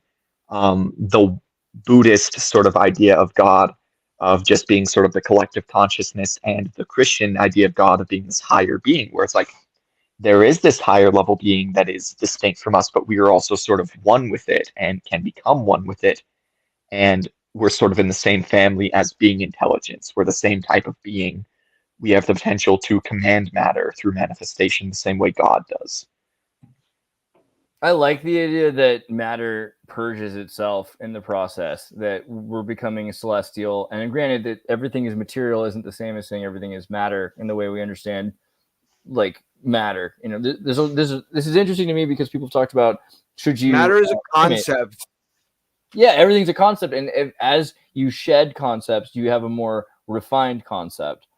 the Buddhist sort of idea of God of just being sort of the collective consciousness and the Christian idea of God of being this higher being, where it's like there is this higher level being that is distinct from us, but we are also sort of one with it and can become one with it, and we're sort of in the same family as being intelligence. We're the same type of being. We have the potential to command matter through manifestation the same way God does. I like the idea that matter purges itself in the process, that we're becoming celestial. And granted that everything is material isn't the same as saying everything is matter in the way we understand like matter. You know, this is interesting to me because people have talked about matter is a concept. Yeah, everything's a concept, and as you shed concepts, you have a more refined concept,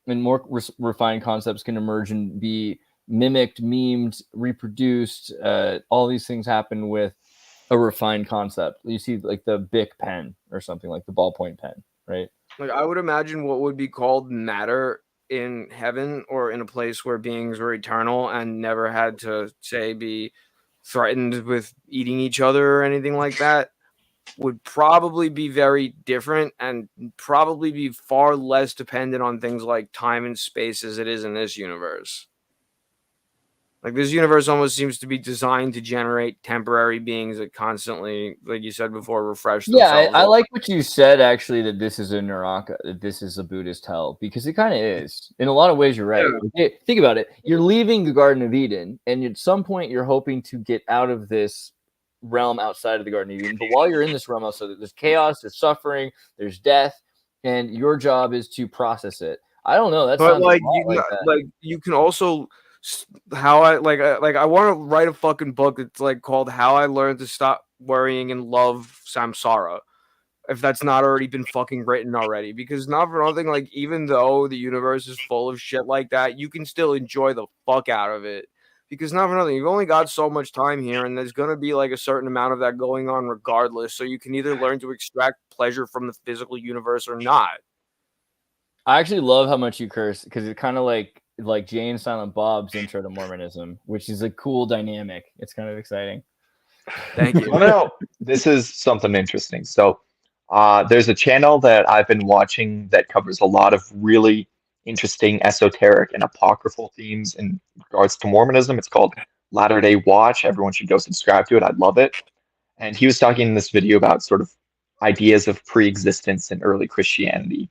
and more refined concepts can emerge and be mimicked, memed, reproduced. All these things happen with a refined concept. You see, like the Bic pen or something, like the ballpoint pen, right? Like I would imagine what would be called matter in heaven or in a place where beings were eternal and never had to say be threatened with eating each other or anything like that would probably be very different and probably be far less dependent on things like time and space as it is in this universe. Like this universe almost seems to be designed to generate temporary beings that constantly, like you said before, refresh themselves. Yeah, I like what you said actually, that this is a Naraka, that this is a Buddhist hell, because it kind of is. In a lot of ways, you're right. Yeah. Think about it. You're leaving the Garden of Eden, and at some point you're hoping to get out of this realm outside of the Garden of Eden. But while you're in this realm outside, there's chaos, there's suffering, there's death, and your job is to process it. I don't know. That's like you can also how I want to write a fucking book that's like called How I Learned to Stop Worrying and Love Samsara, if that's not already been fucking written already. Because not for nothing, like even though the universe is full of shit like that, you can still enjoy the fuck out of it. Because not for nothing, you've only got so much time here, and there's gonna be like a certain amount of that going on regardless. So you can either learn to extract pleasure from the physical universe or not. I actually love how much you curse, because it's kind of like Jay and Silent Bob's intro to Mormonism, which is a cool dynamic. It's kind of exciting. Thank you. No, this is something interesting. So there's a channel that I've been watching that covers a lot of really interesting esoteric and apocryphal themes in regards to Mormonism. It's called Latter-day Watch. Everyone should go subscribe to it. I love it. And he was talking in this video about sort of ideas of pre-existence in early Christianity.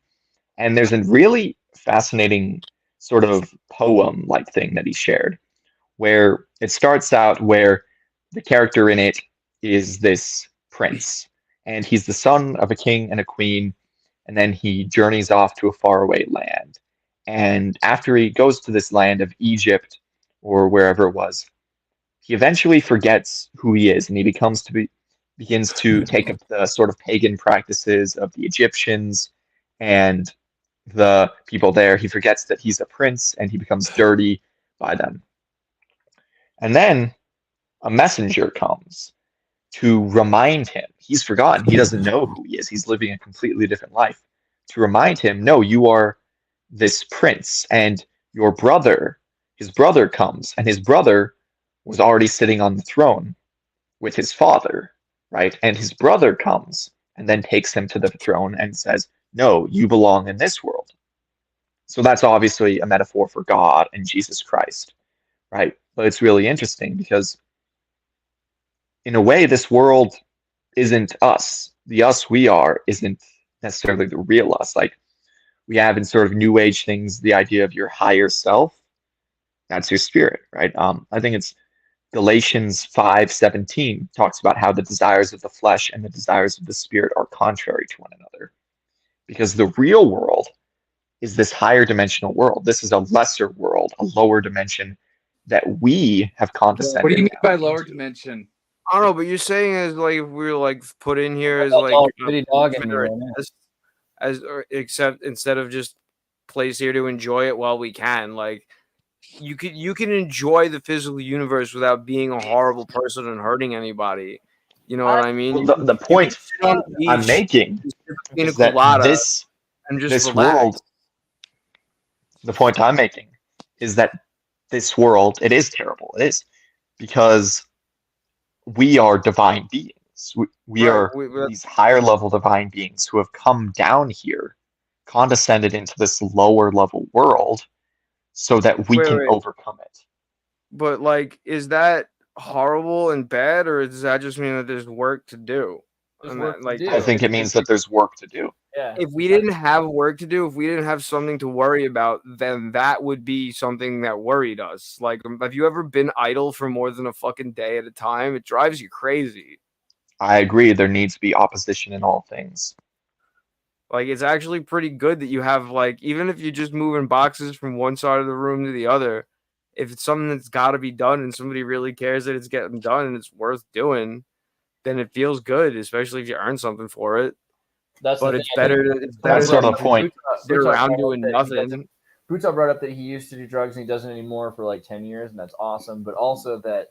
And there's a really fascinating sort of poem-like thing that he shared, where it starts out where the character in it is this prince, and he's the son of a king and a queen, and then he journeys off to a faraway land. And after he goes to this land of Egypt or wherever it was, he eventually forgets who he is, and he becomes to begins to take up the sort of pagan practices of the Egyptians and the people there. He forgets that he's a prince and he becomes dirty by them. And then a messenger comes to remind him. He's forgotten. He doesn't know who he is. He's living a completely different life. To remind him, no, you are this prince, and your brother, his brother comes, and his brother was already sitting on the throne with his father, right? And his brother comes and then takes him to the throne and says, no, you belong in this world. So that's obviously a metaphor for God and Jesus Christ, right? But it's really interesting because in a way, this world isn't us. The us we are isn't necessarily the real us. Like we have in sort of New Age things, the idea of your higher self. That's your spirit, right? I think it's Galatians 5:17 talks about how the desires of the flesh and the desires of the spirit are contrary to one another. Because the real world is this higher dimensional world. This is a lesser world, a lower dimension that we have condescended. What do you mean down by lower into. dimension? I don't know, but you're saying is like if we were like put in here as That's like all pretty dog in me right now. except instead of just place here to enjoy it while we can, like you can enjoy the physical universe without being a horrible person and hurting anybody. You know what I mean? Well, the point I'm making is that this relax. world, the point I'm making is that this world, it is terrible. It is because we are divine beings. We are these higher level divine beings who have come down here, condescended into this lower level world so that we can overcome it. But like, is that horrible and bad, or does that just mean that there's work to do? I think it means that there's work to do. Yeah. If we didn't have work to do, if we didn't have something to worry about, then that would be something that worried us. Like, have you ever been idle for more than a fucking day at a time? It drives you crazy. I agree. There needs to be opposition in all things. Like, it's actually pretty good that you have, like, even if you're just moving boxes from one side of the room to the other, if it's something that's got to be done and somebody really cares that it's getting done and it's worth doing, then it feels good, especially if you earn something for it. That's better. That's sort of the point. Sit around doing nothing. Brutal brought up that he used to do drugs and he doesn't anymore for like 10 years, and that's awesome. But also that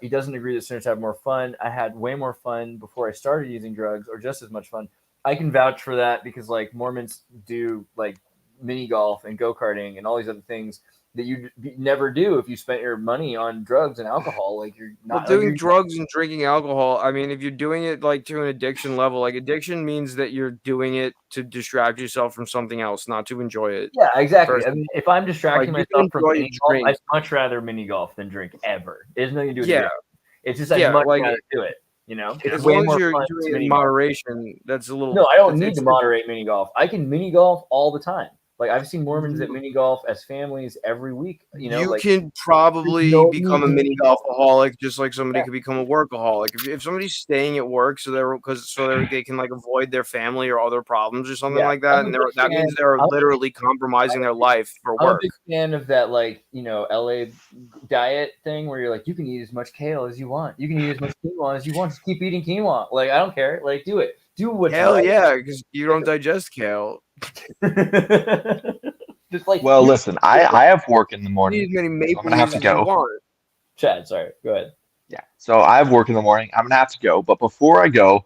he doesn't agree that students have more fun. I had way more fun before I started using drugs, or just as much fun. I can vouch for that because like Mormons do like mini golf and go-karting and all these other things that you never do if you spent your money on drugs and alcohol. Like you're not doing drugs and drinking alcohol. I mean, if you're doing it like to an addiction level, like addiction means that you're doing it to distract yourself from something else, not to enjoy it. Yeah, exactly. I mean, if I'm distracting myself from mini golf, drink. I'd much rather mini golf than drink ever. There's nothing to do with it. It's just I'd much rather do it. You know, as long as you're doing it in moderation, that's a little. No, I don't need to moderate mini golf. I can mini golf all the time. Like I've seen Mormons that mini golf as families every week. You know, can probably become a mini golfaholic just like somebody could become a workaholic. If somebody's staying at work so they can like avoid their family or other problems or something like that, and that means they're literally compromising their life for work. I'm a big fan of that, like LA diet thing where you're like, you can eat as much kale as you want, you can eat as much quinoa as you want, just keep eating quinoa. Like I don't care, like do it. Do what? Hell yeah, because you don't digest kale. Just like listen, I have work in the morning. So I'm gonna have to go. Chad, sorry, go ahead. Yeah, so I have work in the morning. I'm gonna have to go, but before I go,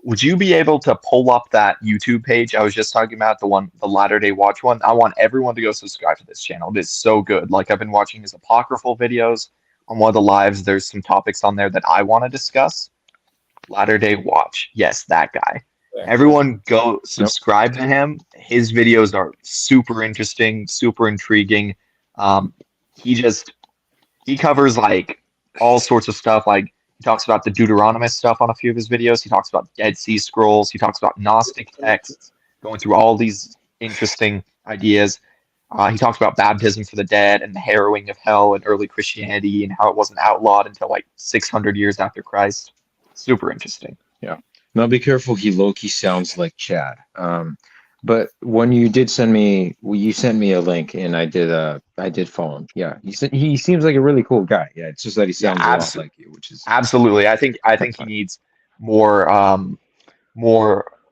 would you be able to pull up that YouTube page I was just talking about, the Latter Day Watch one? I want everyone to go subscribe to this channel. It is so good. Like I've been watching his apocryphal videos. On one of the lives, there's some topics on there that I want to discuss. Latter Day Watch, yes, that guy. Everyone go subscribe to him. His videos are super interesting, super intriguing. He covers like all sorts of stuff. Like he talks about the Deuteronomist stuff on a few of his videos. He talks about Dead Sea Scrolls. He talks about Gnostic texts, going through all these interesting ideas. He talks about baptism for the dead and the harrowing of hell in early Christianity and how it wasn't outlawed until like 600 years after Christ. Super interesting. Yeah. Now be careful. He low-key sounds like Chad. But when you did send me, you sent me a link, and I did follow him. Yeah, he seems like a really cool guy. Yeah, it's just that he sounds a lot like you, which is absolutely. I think he needs more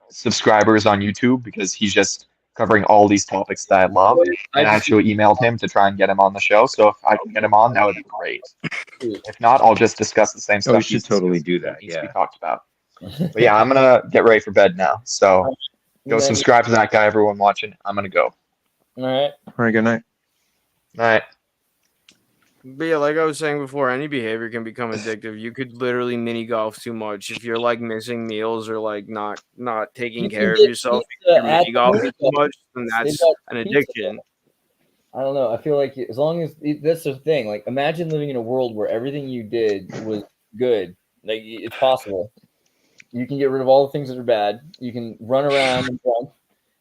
subscribers on YouTube because he's just covering all these topics that I love. And I actually emailed him to try and get him on the show. So if I can get him on, that would be great. If not, I'll just discuss the same stuff. Oh, you should totally do that. Needs to be talked about. But yeah, I'm gonna get ready for bed now. So go subscribe to that guy, everyone watching. I'm gonna go. All right. All right, good night. All right. But yeah, like I was saying before, any behavior can become addictive. You could literally mini golf too much if you're like missing meals or like not taking You can care of get yourself. pizza You're at mini golfing the too much, then They've that's got an pizza. addiction. I don't know. I feel like as long as that's the thing. Like, imagine living in a world where everything you did was good. Like, it's possible. You can get rid of all the things that are bad. You can run around and jump.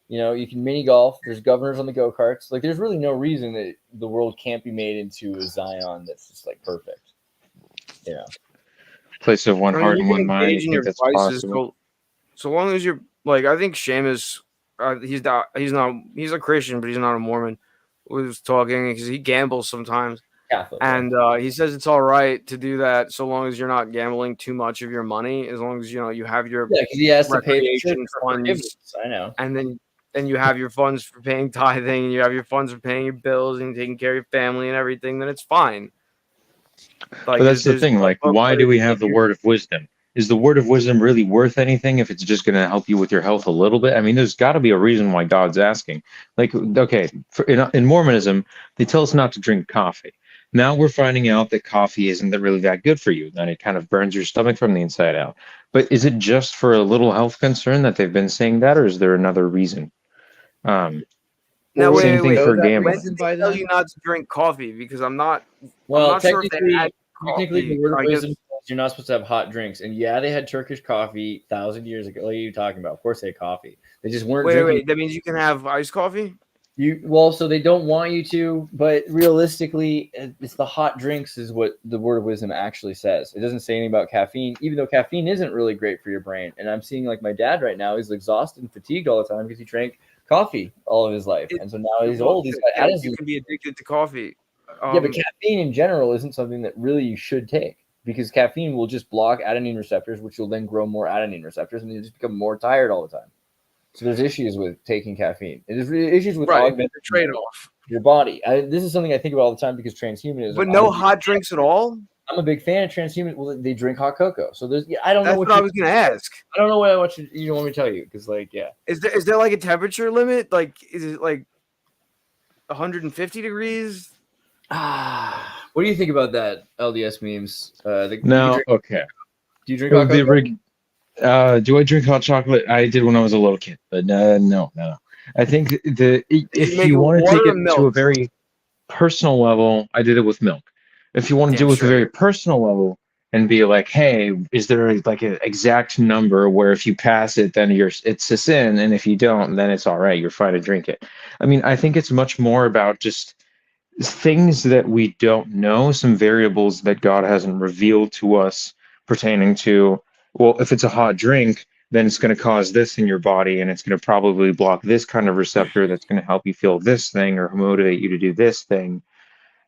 You know, you can mini golf. There's governors on the go karts. Like, there's really no reason that the world can't be made into a Zion that's just like perfect. You know, Place of one I mean, heart you and can one mind. I engage in think your that's vices possible. so long as you're like, I think Seamus, he's a Christian, but he's not a Mormon. Was talking because he gambles sometimes, Catholic. and he says it's all right to do that so long as you're not gambling too much of your money. As long as you have your Yeah, because he has to pay the church recreation for funds, forgiveness. I know. and then you have your funds for paying tithing, and you have your funds for paying your bills and taking care of your family and everything. Then it's fine. Like, But that's the there's thing. Like, but why do if- we have if the you- word of wisdom? Is the word of wisdom really worth anything if it's just going to help you with your health a little bit? I mean, there's got to be a reason why God's asking. Like, okay, in Mormonism, they tell us not to drink coffee. Now we're finding out that coffee isn't really that good for you. Then it kind of burns your stomach from the inside out. But is it just for a little health concern that they've been saying that, or is there another reason? Now, Same thing wait. for that gambling. When did they tell you not to drink coffee? Because I'm not Well, not sure if they had technically, the coffee. word of I guess- wisdom says you're not supposed to have hot drinks. And yeah, they had Turkish coffee 1,000 years ago. What are you talking about? Of course, they had coffee. They just weren't drinking. Wait. That means you can have iced coffee? So they don't want you to, but realistically, it's the hot drinks is what the word of wisdom actually says. It doesn't say anything about caffeine, even though caffeine isn't really great for your brain. And I'm seeing like my dad right now, he's exhausted and fatigued all the time because he drank coffee all of his life. And so now he's old. He's got Yeah, attitude. you can be addicted to coffee. Yeah, but caffeine in general isn't something that really you should take because caffeine will just block adenine receptors, which will then grow more adenine receptors, and you just become more tired all the time. So there's issues with taking caffeine. There's issues with augmenting the trade-off. your body. This is something I think about all the time because transhumanism. But no hot drinks at all? I'm a big fan of transhumanism. Well, they drink hot cocoa. So there's I don't That's know what I was going to ask. I don't know what I want you don't want me to tell you because Is there like a temperature limit? Like, is it like 150 degrees? What do you think about that LDS memes? No, okay. Do you drink hot cocoa? Do I drink hot chocolate? I did when I was a little kid, but no. I think if you want to take it to a very personal level, I did it with milk. If you want to do it with a very personal level and be like, hey, is there like an exact number where if you pass it, then it's a sin, and if you don't, then it's all right, you're fine to drink it. I mean, I think it's much more about just things that we don't know, some variables that God hasn't revealed to us pertaining to, well, if it's a hot drink, then it's going to cause this in your body, and it's going to probably block this kind of receptor that's going to help you feel this thing or motivate you to do this thing.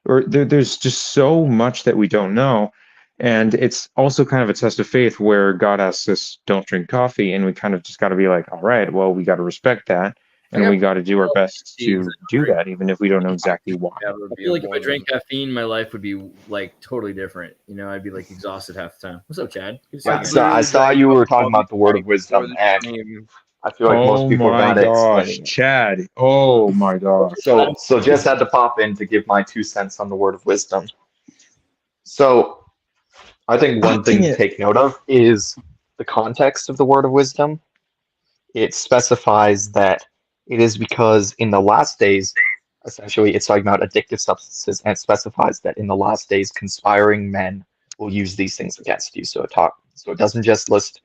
Or there's just so much that we don't know. And it's also kind of a test of faith where God asks us, don't drink coffee. And we kind of just got to be like, all right, well, we got to respect that. And we got to do our best to do that, even if we don't know exactly why. I feel like if I drank caffeine, my life would be like totally different. I'd be like exhausted half the time. What's up, Chad? I saw you were talking about the word of wisdom, and I feel like most people got it. Chad. Oh my gosh. So just had to pop in to give my 2 cents on the word of wisdom. So I think one thing to take note of is the context of the word of wisdom. It specifies that it is because in the last days, essentially it's talking about addictive substances, and it specifies that in the last days conspiring men will use these things against you. So it doesn't just list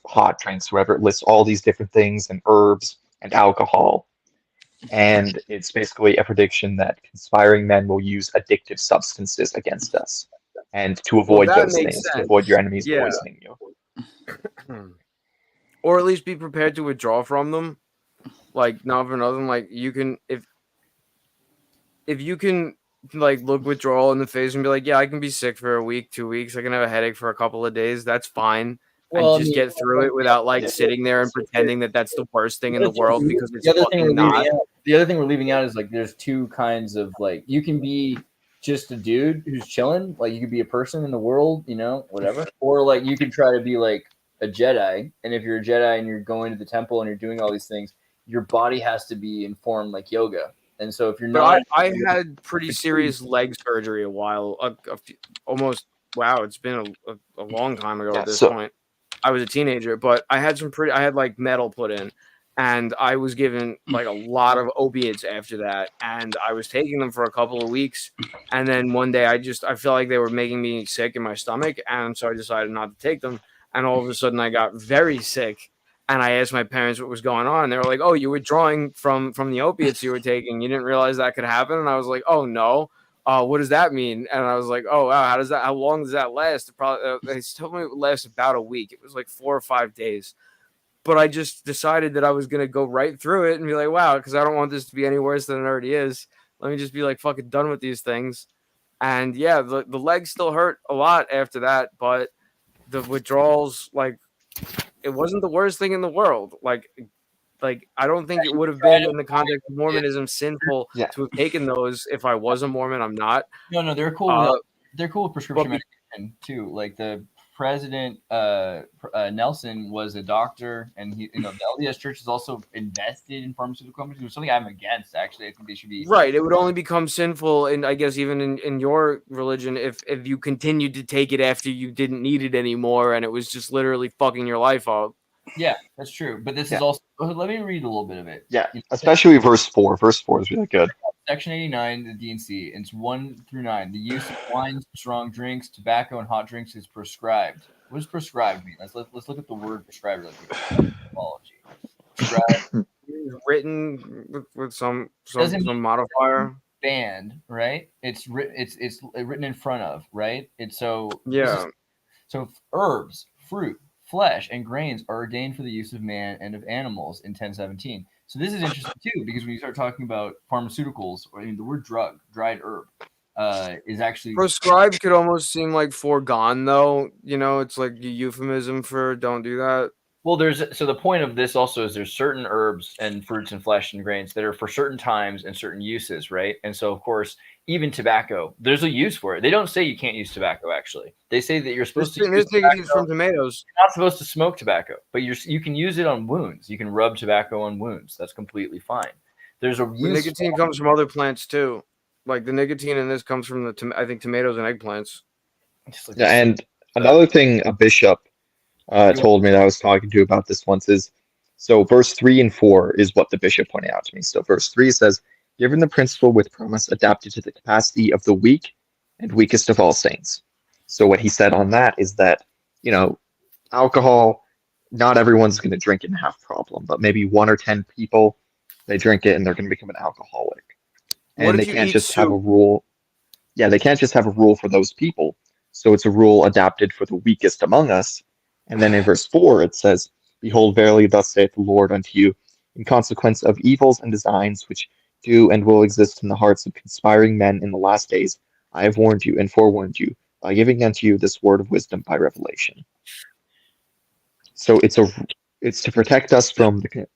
hot drinks, whatever. It lists all these different things and herbs and alcohol. And it's basically a prediction that conspiring men will use addictive substances against us. And to avoid those things, to avoid your enemies poisoning you. Or at least be prepared to withdraw from them. Like, not for nothing, like, you can, if you can, like, look withdrawal in the face and be like, yeah, I can be sick for a week, 2 weeks, I can have a headache for a couple of days, that's fine. and just get through it without like sitting there and pretending that that's the worst thing in the world because it's fucking not. The other thing we're leaving out is like there's two kinds of like you can be just a dude who's chilling, like you could be a person in the world, you know, whatever, or like you could try to be like a Jedi, and if you're a Jedi and you're going to the temple and you're doing all these things, your body has to be informed like yoga. And so if you're not, I had pretty serious leg surgery a while, almost. Wow, it's been a long time ago at this point. I was a teenager, but I had I had like metal put in, and I was given like a lot of opiates after that, and I was taking them for a couple of weeks, and then one day I felt like they were making me sick in my stomach, and so I decided not to take them, and all of a sudden I got very sick. And I asked my parents what was going on. They were like, "Oh, you were withdrawing from the opiates you were taking. You didn't realize that could happen." And I was like, "Oh no, what does that mean?" And I was like, "Oh wow, how long does that last?" They told me it would last about a week. It was like 4 or 5 days. But I just decided that I was gonna go right through it and be like, "Wow," because I don't want this to be any worse than it already is. Let me just be like fucking done with these things. And yeah, the legs still hurt a lot after that, but the withdrawals, like, it wasn't the worst thing in the world. Like I don't think it would have been in the context of Mormonism sinful to have taken those if I was a Mormon. I'm not. No, they're cool. They're cool with prescription medication too. Like the president, Nelson was a doctor, and he, the LDS Church is also invested in pharmaceutical companies, which is something I'm against. Actually, I think they should be right. It would only become sinful, and I guess even in your religion, if you continued to take it after you didn't need it anymore, and it was just literally fucking your life up. Yeah, that's true. But this is also. Let me read a little bit of it. Yeah, especially verse 4. Verse 4 is really good. Section 89, the D&C, it's 1 through 9. The use of wines, strong drinks, tobacco, and hot drinks is prescribed. What does prescribed mean? Let's look at the word prescribed really quick. Cosmology. Prescribed. Written with some modifier. Banned, right? It's written in front of, right? It's so So herbs, fruit, flesh, and grains are ordained for the use of man and of animals in 1017. So this is interesting too, because when you start talking about pharmaceuticals, or the word drug, dried herb, is actually prescribed. Could almost seem like foregone, though. It's like a euphemism for don't do that. Well, the point of this also is there's certain herbs and fruits and flesh and grains that are for certain times and certain uses, right? And so, of course, even tobacco, there's a use for it. They don't say you can't use tobacco, actually. They say that you're supposed to use tobacco from tomatoes. You're not supposed to smoke tobacco, but you can use it on wounds. You can rub tobacco on wounds. That's completely fine. There's a use. Nicotine comes from other plants, too. Like, the nicotine in this comes from I think tomatoes and eggplants. Yeah, and another thing a bishop told me that I was talking to about this once is, so verse 3 and 4 is what the bishop pointed out to me. So verse 3 says, given the principle with promise adapted to the capacity of the weak and weakest of all saints. So what he said on that is that, alcohol, not everyone's going to drink it and have a problem, but maybe 1 or 10 people, they drink it and they're going to become an alcoholic. And they can't just have a rule. Yeah, they can't just have a rule for those people. So it's a rule adapted for the weakest among us. And then in verse 4, it says, behold, verily, thus saith the Lord unto you, in consequence of evils and designs which do and will exist in the hearts of conspiring men in the last days, I have warned you and forewarned you by giving unto you this word of wisdom by revelation. So it's to protect us from the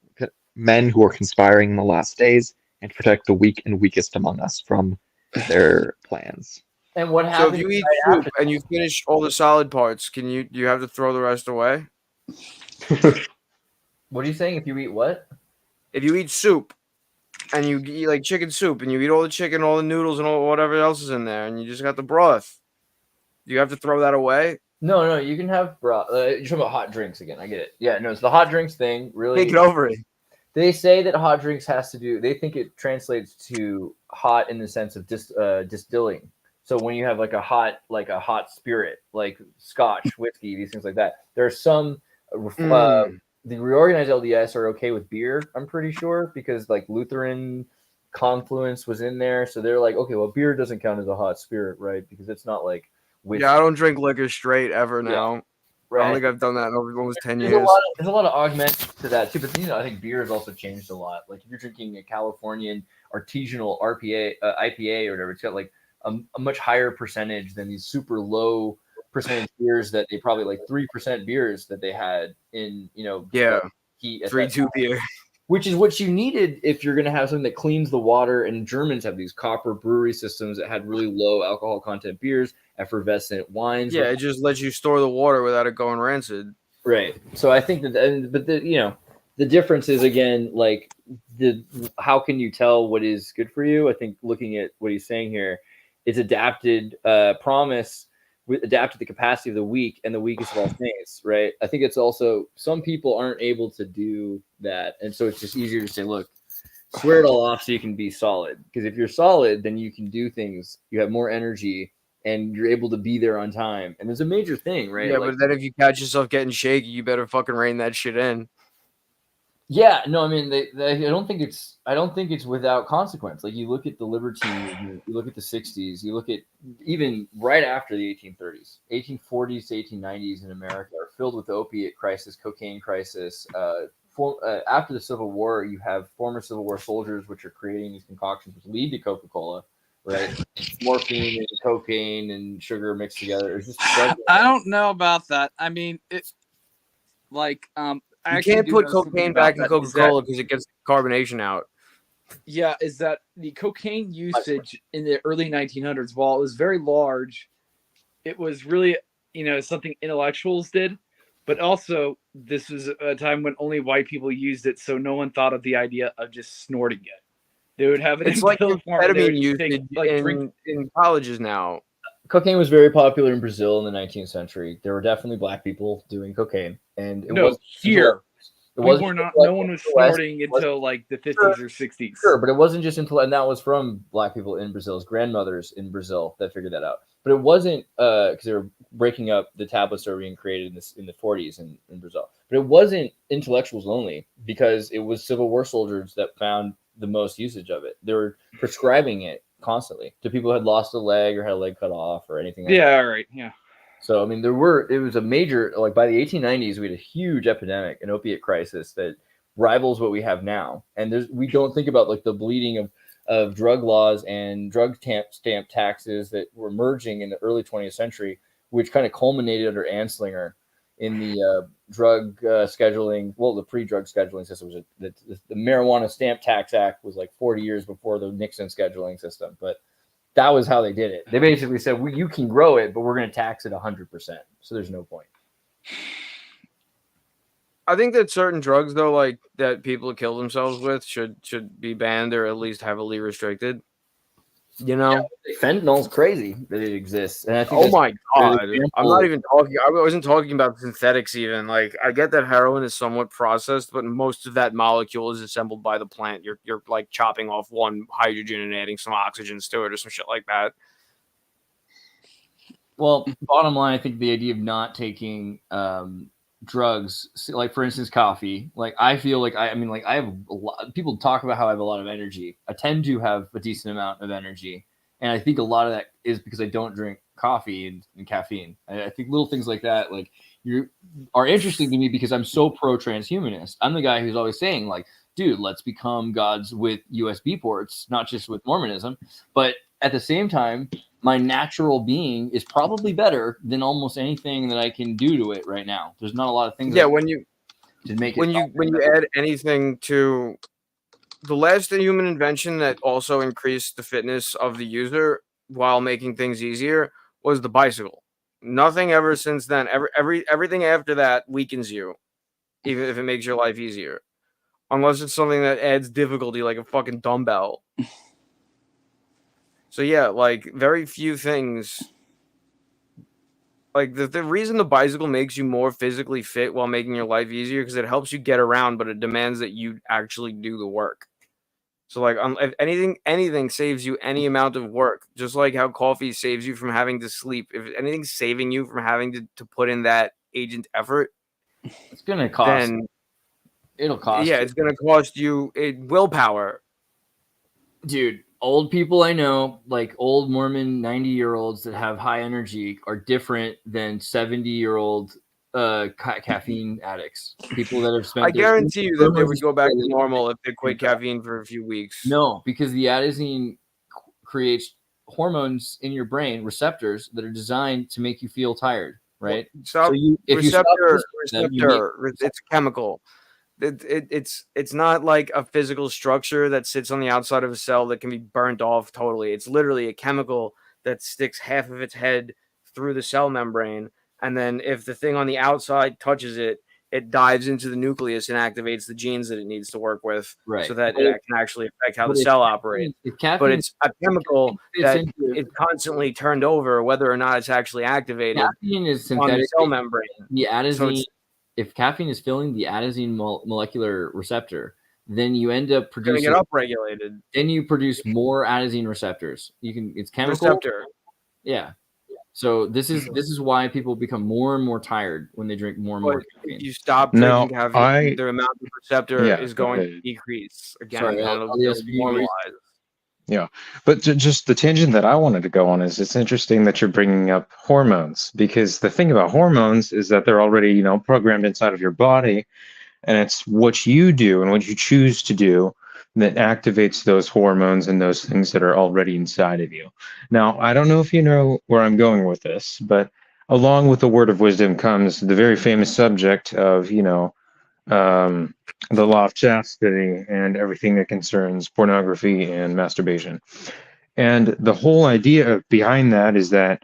men who are conspiring in the last days and protect the weak and weakest among us from their plans. And what happens? So if you eat soup and you finish all the solid parts, do you have to throw the rest away? What are you saying? If you eat what? If you eat soup and you eat like chicken soup and you eat all the chicken, all the noodles, and all whatever else is in there, and you just got the broth, do you have to throw that away? No, you can have broth. You're talking about hot drinks again. I get it. Yeah, no, it's the hot drinks thing. Really, take it over it. They say that hot drinks they think it translates to hot in the sense of distilling. So when you have like a hot spirit, like Scotch, whiskey, these things like that, there are some the reorganized LDS are okay with beer. I'm pretty sure because like Lutheran Confluence was in there, so they're like, okay, well, beer doesn't count as a hot spirit, right? Because it's not like whiskey. Yeah, I don't drink liquor straight ever now. Yeah. Right. I don't think I've done that in almost 10 years. There's a lot of augments to that too, but I think beer has also changed a lot. Like if you're drinking a Californian artisanal IPA or whatever, it's got like a much higher percentage than these super low percentage beers that they probably like 3% beers that they had in, heat at that 3-2 beer. which is what you needed if you're going to have something that cleans the water. And Germans have these copper brewery systems that had really low alcohol content beers, effervescent wines. Yeah, it just lets you store the water without it going rancid. Right. So I think the difference is, again, like how can you tell what is good for you? I think looking at what he's saying here, it's adapted promise adapt to the capacity of the weak and the weakest of all things, right? I think it's also some people aren't able to do that, and so it's just easier to say, look, swear it all off so you can be solid. Because if you're solid, then you can do things. You have more energy, and you're able to be there on time. And it's a major thing, right? Yeah, but then if you catch yourself getting shaky, you better fucking rein that shit in. Yeah, no, I mean, I don't think it's without consequence. Like, you look at the libertine movement, you look at the 60s, you look at even right after the 1830s, 1840s to 1890s in America are filled with the opiate crisis, cocaine crisis. After the Civil War, you have former Civil War soldiers, which are creating these concoctions which lead to Coca-Cola, right? Morphine and cocaine and sugar mixed together. It's just I don't know about that. I mean, you can't put cocaine back in Coca-Cola because it gets carbonation out. Yeah, is that the cocaine usage in the early 1900s, while it was very large, it was really, something intellectuals did. But also, this was a time when only white people used it, so no one thought of the idea of just snorting it. They would have it It's in like pill form. amphetamine usage in colleges now. Cocaine was very popular in Brazil in the 19th century. There were definitely black people doing cocaine, and it was here. No one was snorting until like the 50s or 60s. Sure, but it wasn't just until, and that was from black people in Brazil's grandmothers in Brazil that figured that out. But it wasn't because they were breaking up the tablets that were being created in the 40s in Brazil. But it wasn't intellectuals only, because it was Civil War soldiers that found the most usage of it. They were prescribing it constantly to people who had lost a leg or had a leg cut off or anything like that. Yeah, right. Yeah. So, I mean, it was a major, like by the 1890s, we had a huge epidemic, an opiate crisis that rivals what we have now. And we don't think about like the bleeding of drug laws and drug stamp taxes that were merging in the early 20th century, which kind of culminated under Anslinger in the drug scheduling. Well, the pre-drug scheduling system was the Marijuana Stamp Tax Act was like 40 years before the Nixon scheduling system. But that was how they did it. They basically said, you can grow it, but we're going to tax it 100%. So there's no point. I think that certain drugs, though, like that people kill themselves with, should be banned or at least heavily restricted. Yeah, fentanyl's crazy that it exists. And I think oh my god, I'm not even talking. I wasn't talking about synthetics even. Like, I get that heroin is somewhat processed, but most of that molecule is assembled by the plant. You're like chopping off one hydrogen and adding some oxygen to it or some shit like that. Well, bottom line, I think the idea of not taking drugs, like for instance coffee, like I feel like I have a lot, people talk about how I have a lot of energy. I tend to have a decent amount of energy, and I think a lot of that is because I don't drink coffee and caffeine. I think little things like that are interesting to me because I'm so pro transhumanist. I'm the guy who's always saying like, dude, let's become gods with USB ports, not just with Mormonism. But at the same time, my natural being is probably better than almost anything that I can do to it right now. There's not a lot of things. Yeah, when you add anything to the last human invention that also increased the fitness of the user while making things easier was the bicycle. Nothing ever since then. Everything after that weakens you, even if it makes your life easier, unless it's something that adds difficulty, like a fucking dumbbell. So yeah, like very few things. Like the reason the bicycle makes you more physically fit while making your life easier because it helps you get around, but it demands that you actually do the work. So like, if anything saves you any amount of work, just like how coffee saves you from having to sleep. If anything's saving you from having to put in that agent effort, it's gonna cost. It'll cost. Yeah, it's gonna cost you willpower, dude. Old people I know, like old Mormon 90-year-olds that have high energy, are different than 70-year-old caffeine addicts. People that have spent. I guarantee you that they would go back to normal if they quit caffeine for a few weeks. No, because the adenosine creates hormones in your brain, receptors that are designed to make you feel tired, right? So if you stop listening to them, receptor, it's chemical. It's not like a physical structure that sits on the outside of a cell that can be burnt off totally. It's literally a chemical that sticks half of its head through the cell membrane, and then if the thing on the outside touches it, it dives into the nucleus and activates the genes that it needs to work with, Right. so that But it can actually affect how the cell operates. But it's a chemical that is constantly turned over, whether or not it's actually activated caffeine is on the synthetic cell membrane. The adenosine, So if caffeine is filling the adenosine molecular receptor, then you end up it's going to producing. get upregulated. Then you produce more adenosine receptors. It's chemical. Receptor. Yeah. So this is why people become more and more tired when they drink more and more caffeine. If you stop Now, drinking caffeine, the amount of receptor is going to ahead. decrease again. Sorry, and it'll normalize. Yeah, but just the tangent that I wanted to go on is it's interesting that you're bringing up hormones, because the thing about hormones is that they're already, you know, programmed inside of your body, and it's what you do and what you choose to do that activates those hormones and those things that are already inside of you. Now, I don't know if you know where I'm going with this, but along with the word of wisdom comes the very famous subject of, you know, the law of chastity and everything that concerns pornography and masturbation. And the whole idea behind that is that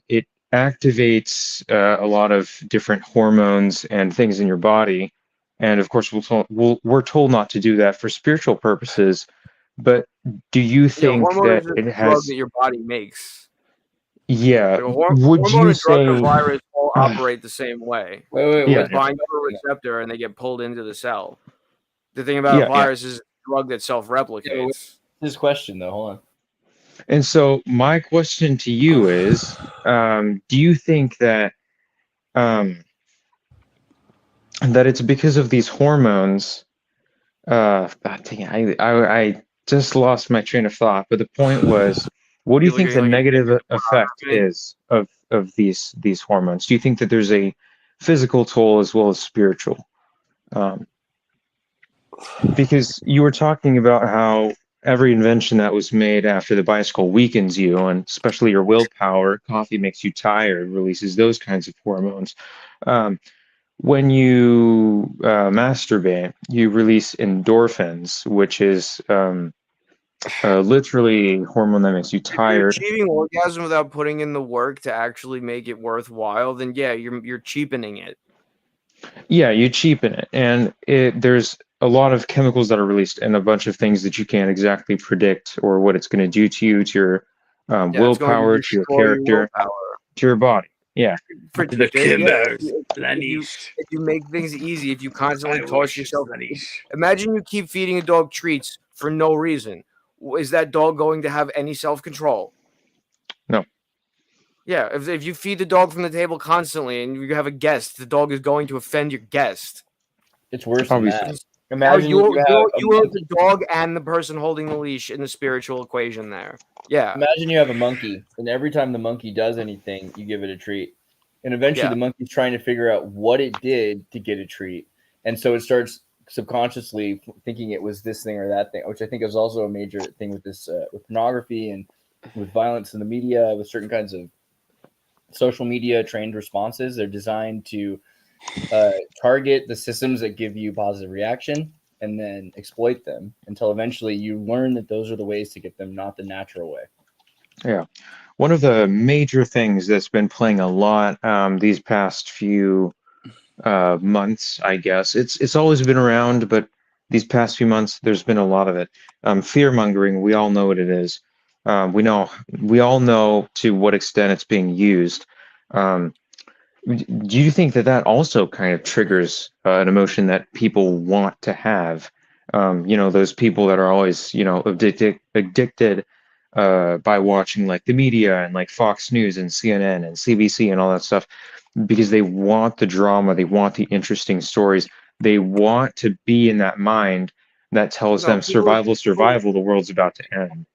it activates a lot of different hormones and things in your body. And of course, we're told not to do that for spiritual purposes. But do you think that it has that your body makes? Yeah. Like Would you and drug and say virus all operate the same way? Wait. Yeah. They bind to a receptor and they get pulled into the cell. The thing about a virus is a drug that self-replicates. This question though, hold on. And so my question to you is, do you think that that it's because of these hormones? I just lost my train of thought. But the point was, what do you think the negative effect is of these hormones? Do you think that there's a physical toll as well as spiritual? Because you were talking about how every invention that was made after the bicycle weakens you, and especially your willpower. Coffee makes you tired, releases those kinds of hormones. When you masturbate, you release endorphins, which is literally a hormone that makes you tired. If you're achieving orgasm without putting in the work to actually make it worthwhile, then yeah, you're cheapening it. Yeah, you cheapen it, and there's a lot of chemicals that are released and a bunch of things that you can't exactly predict or what it's going to do to you, to your willpower, to your character, to your body. Yeah. If you make things easy, if you constantly toss yourself, imagine you keep feeding a dog treats for no reason. Is that dog going to have any self-control? No. Yeah, if you feed the dog from the table constantly and you have a guest, the dog is going to offend your guest. It's worse than that. Imagine you have the dog and the person holding the leash in the spiritual equation there. Yeah. Imagine you have a monkey, and every time the monkey does anything, you give it a treat. And eventually the monkey's trying to figure out what it did to get a treat. And so it starts subconsciously thinking it was this thing or that thing, which I think is also a major thing with this, with pornography and with violence in the media, with certain kinds of social media trained responses. They're designed to target the systems that give you positive reaction and then exploit them until eventually you learn that those are the ways to get them, not the natural way. Yeah. One of the major things that's been playing a lot these past few months, I guess, it's always been around, but these past few months, there's been a lot of it. Fear mongering, we all know what it is. We all know to what extent it's being used. Do you think that also kind of triggers an emotion that people want to have? Those people that are always, addicted by watching like the media and like Fox News and CNN and CBC and all that stuff, because they want the drama, they want the interesting stories, they want to be in that mind that tells them survival, the world's about to end.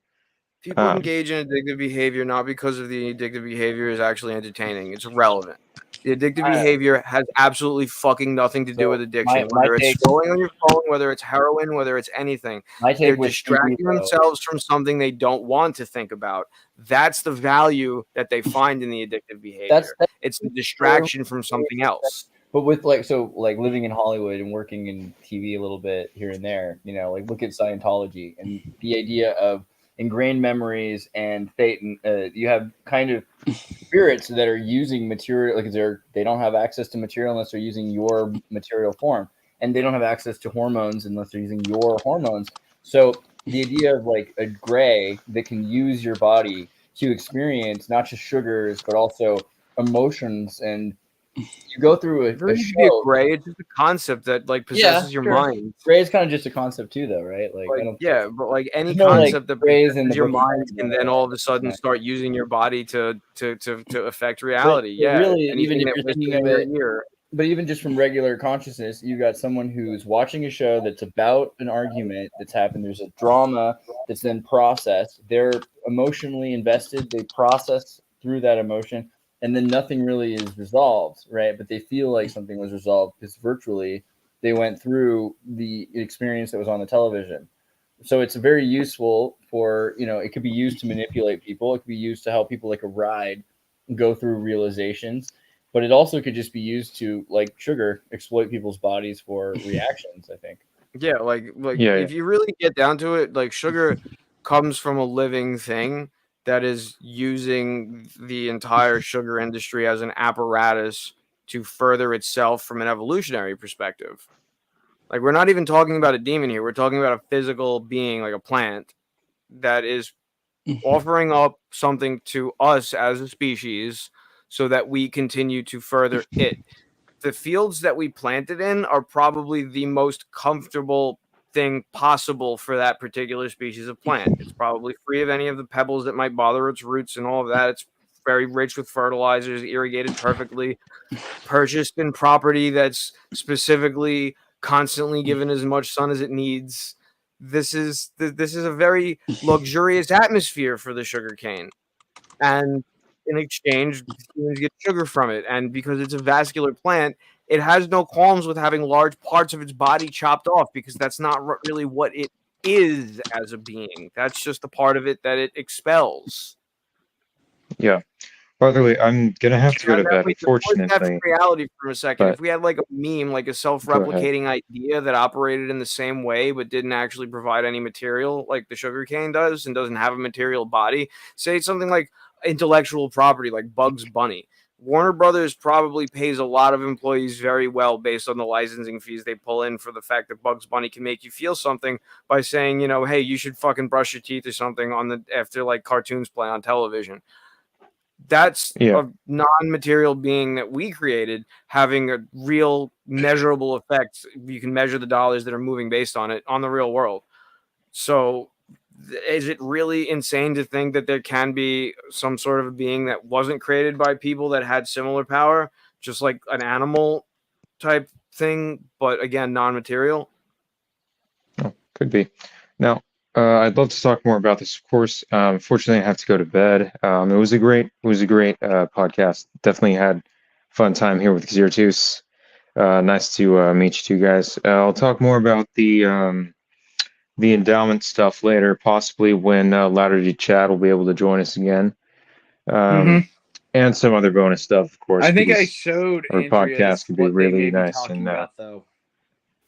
People engage in addictive behavior not because of the addictive behavior is actually entertaining. It's relevant. The addictive behavior has absolutely fucking nothing to do So with addiction. my Whether it's take- scrolling on your phone, whether it's heroin, whether it's anything, My take they're with distracting TV, though- themselves from something they don't want to think about. That's the value that they find in the addictive behavior. That's It's the distraction from something else. But with like living in Hollywood and working in TV a little bit here and there, you know, like look at Scientology and the idea of ingrained memories and fate. And you have kind of spirits that are using material, like they don't have access to material unless they're using your material form, and they don't have access to hormones unless they're using your hormones. So the idea of like a gray that can use your body to experience not just sugars but also emotions, and you go through It doesn't need to be a gray. It's just a concept that like possesses your mind. Gray is kind of just a concept too, though, right? Like, I don't yeah, but like any there's no, like, concept that grays in possesses the your book of mind Mormon, can then all of a sudden right. start using your body to affect reality. But Yeah, really, anything even if that you're whispers thinking in of your it, ear. but even just from regular consciousness, you got someone who's watching a show that's about an argument that's happened. There's a drama that's then processed. They're emotionally invested. They process through that emotion, and then nothing really is resolved, right? But they feel like something was resolved because virtually they went through the experience that was on the television. So it's very useful for, you know, it could be used to manipulate people. It could be used to help people like a ride go through realizations, but it also could just be used to, like sugar, exploit people's bodies for reactions, I think. Yeah, if you really get down to it, like sugar comes from a living thing that is using the entire sugar industry as an apparatus to further itself from an evolutionary perspective. Like we're not even talking about a demon here. We're talking about a physical being, like a plant, that is offering up something to us as a species so that we continue to further it. The fields that we planted in are probably the most comfortable thing possible for that particular species of plant. It's probably free of any of the pebbles that might bother its roots and all of that. It's very rich with fertilizers, irrigated perfectly, purchased in property that's specifically constantly given as much sun as it needs. This is a very luxurious atmosphere for the sugarcane, and in exchange, humans get sugar from it. And because it's a vascular plant, it has no qualms with having large parts of its body chopped off, because that's not really what it is as a being. That's just the part of it that it expels. Yeah. By the way, I'm gonna have to go to bed, unfortunately. Reality for a second. but- If we had like a meme, like a self-replicating idea that operated in the same way but didn't actually provide any material, like the sugarcane does, and doesn't have a material body, say something like intellectual property, like Bugs Bunny. Warner Brothers probably pays a lot of employees very well based on the licensing fees they pull in for the fact that Bugs Bunny can make you feel something by saying, you know, hey, you should fucking brush your teeth or something after like cartoons play on television. That's a non-material being that we created having a real measurable effect. You can measure the dollars that are moving based on it on the real world. So is it really insane to think that there can be some sort of a being that wasn't created by people that had similar power, just like an animal type thing, but again, non-material? Oh, could be. Now, I'd love to talk more about this, of course. Unfortunately, I have to go to bed. It was a great podcast. Definitely had fun time here with Xirtus. Nice to meet you two guys. I'll talk more about the endowment stuff later, possibly when Latterday Chad will be able to join us again. And some other bonus stuff, of course. I think I showed our Andreas podcast could be what they really may be nice talking and about, though.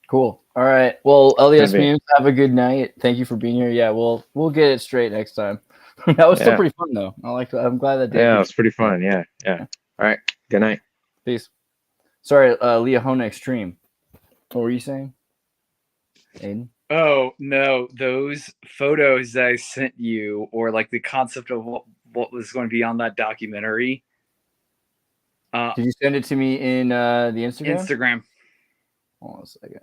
Cool. All right. Well, LDS Maybe. memes, have a good night. Thank you for being here. Yeah, we'll get it straight next time. That was still pretty fun, though. I'm glad that. Yeah, it was pretty fun. Yeah. All right. Good night. Peace. Sorry, Leahona Extreme. What were you saying, Aiden? Oh no, those photos that I sent you, or like the concept of what was going to be on that documentary. Did you send it to me in the Instagram? Instagram. Hold on a second.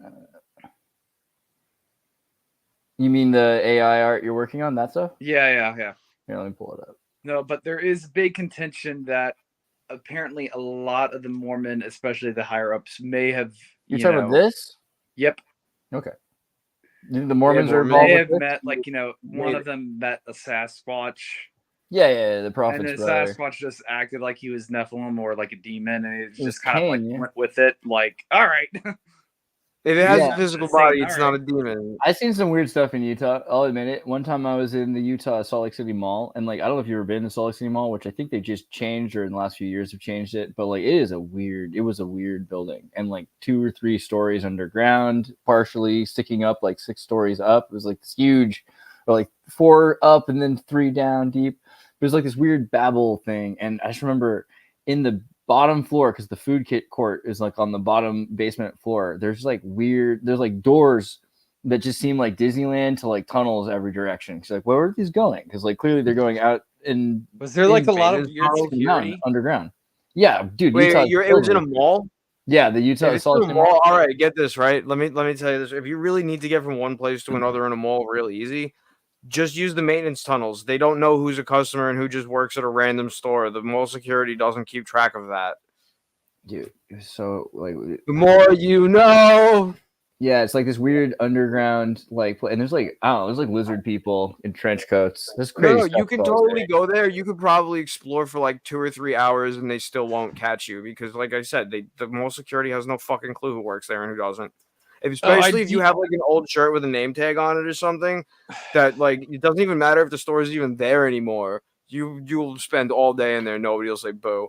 You mean the AI art you're working on? That stuff? Yeah. Here, let me pull it up. No, but there is big contention that apparently a lot of the Mormon, especially the higher ups, may have. You're talking about this? Yep. Okay. The Mormons are involved. They have met, like, one of them met a Sasquatch. Yeah, the And prophet's then brother. Sasquatch just acted like he was Nephilim or like a demon, and it was just kind of like Cain, yeah. went with it. Like, all right, If it has Yeah. a physical Saint, body, it's not alright. a demon. I've seen some weird stuff in Utah. I'll admit it. One time I was in the Utah Salt Lake City Mall, and like I don't know if you've ever been to Salt Lake City Mall, which I think they just changed or in the last few years have changed it. But like it was a weird building, and like 2 or 3 stories underground, partially sticking up like 6 stories up. It was like this huge, or like 4 up and then 3 down deep. It was like this weird Babel thing, and I just remember in the bottom floor, because the food kit court is like on the bottom basement floor, there's like doors that just seem like Disneyland to like tunnels every direction. Cause like, where are these going? Because like clearly they're going out in Was there like in a lot of maintenance weird tunnels? security? underground. Yeah, dude. Wait, Utah it was in a mall? Yeah, the Utah If it's Salt in a Lake City mall, all right, get this, right? Let me tell you this. If you really need to get from one place to another in a mall real easy, just use the maintenance tunnels. They don't know who's a customer and who just works at a random store. The mall security doesn't keep track of that. Dude, so like The more you know. Yeah, it's like this weird underground and there's like I don't know, there's like lizard people in trench coats. There's crazy. No, stuff you can going totally there. go there. You could probably explore for like 2 or 3 hours and they still won't catch you because, like I said, the mall security has no fucking clue who works there and who doesn't. Especially if you have like an old shirt with a name tag on it or something, that like it doesn't even matter if the store is even there anymore. You'll spend all day in there. Nobody will say boo.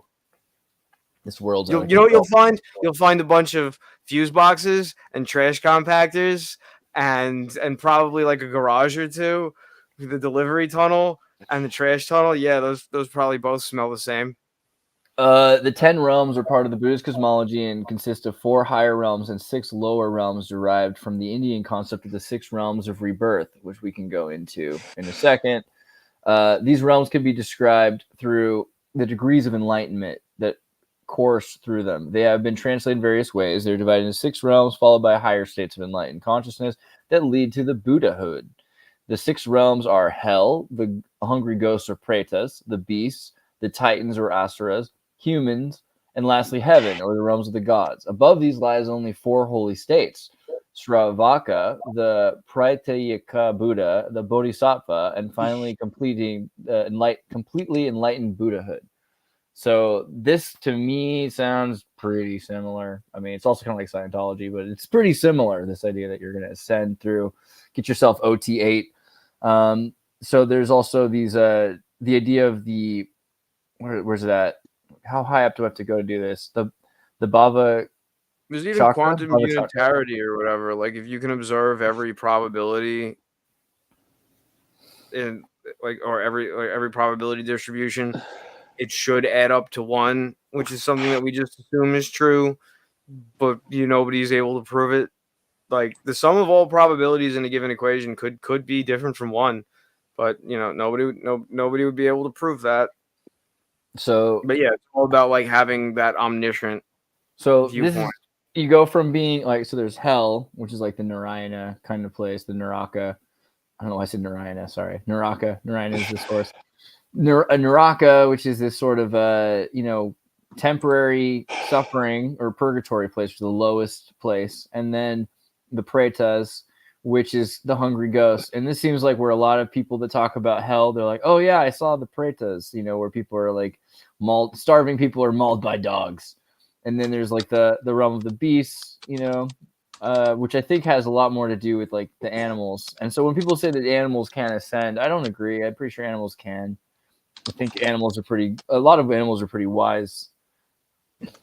This world's You know what you'll find? You'll find a bunch of fuse boxes and trash compactors and probably like a garage or two, the delivery tunnel and the trash tunnel. Yeah, those probably both smell the same. The 10 realms are part of the Buddhist cosmology and consist of 4 higher realms and 6 lower realms derived from the Indian concept of the 6 realms of rebirth, which we can go into in a second. These realms can be described through the degrees of enlightenment that course through them. They have been translated in various ways. They're divided into 6 realms, followed by higher states of enlightened consciousness that lead to the Buddhahood. The 6 realms are hell, the hungry ghosts or pretas, the beasts, the titans or asuras, humans, and lastly heaven, or the realms of the gods. Above these lies only 4 holy states: Sravaka, the Pratyeka Buddha, the Bodhisattva, and finally completely enlightened Buddhahood. So this to me sounds pretty similar. I mean, it's also kind of like Scientology, but it's pretty similar. This idea that you're going to ascend through, get yourself OT8. So there's also these the idea of the where's it at? How high up do I have to go to do this? The Bhava. There's even chakra? quantum Bhava chakra. unitarity or whatever. Like if you can observe every probability in or every probability distribution, it should add up to 1, which is something that we just assume is true, but nobody's able to prove it. Like the sum of all probabilities in a given equation could be different from 1, but nobody would be able to prove that. So, but yeah, it's all about like having that omniscient viewpoint. You go from being like, so there's hell, which is like the Narayana kind of place, the Naraka. I don't know why I said Narayana. Sorry, Naraka. Narayana is the source. Naraka, which is this sort of temporary suffering or purgatory place, which is the lowest place, and then the pretas, which is the hungry ghost. And this seems like where a lot of people that talk about hell, they're like, oh yeah, I saw the pretas, where people are like starving people are mauled by dogs. And then there's like the realm of the beasts, which I think has a lot more to do with like the animals. And so when people say that animals can't ascend, I don't agree. I'm pretty sure animals can. I think a lot of animals are pretty wise.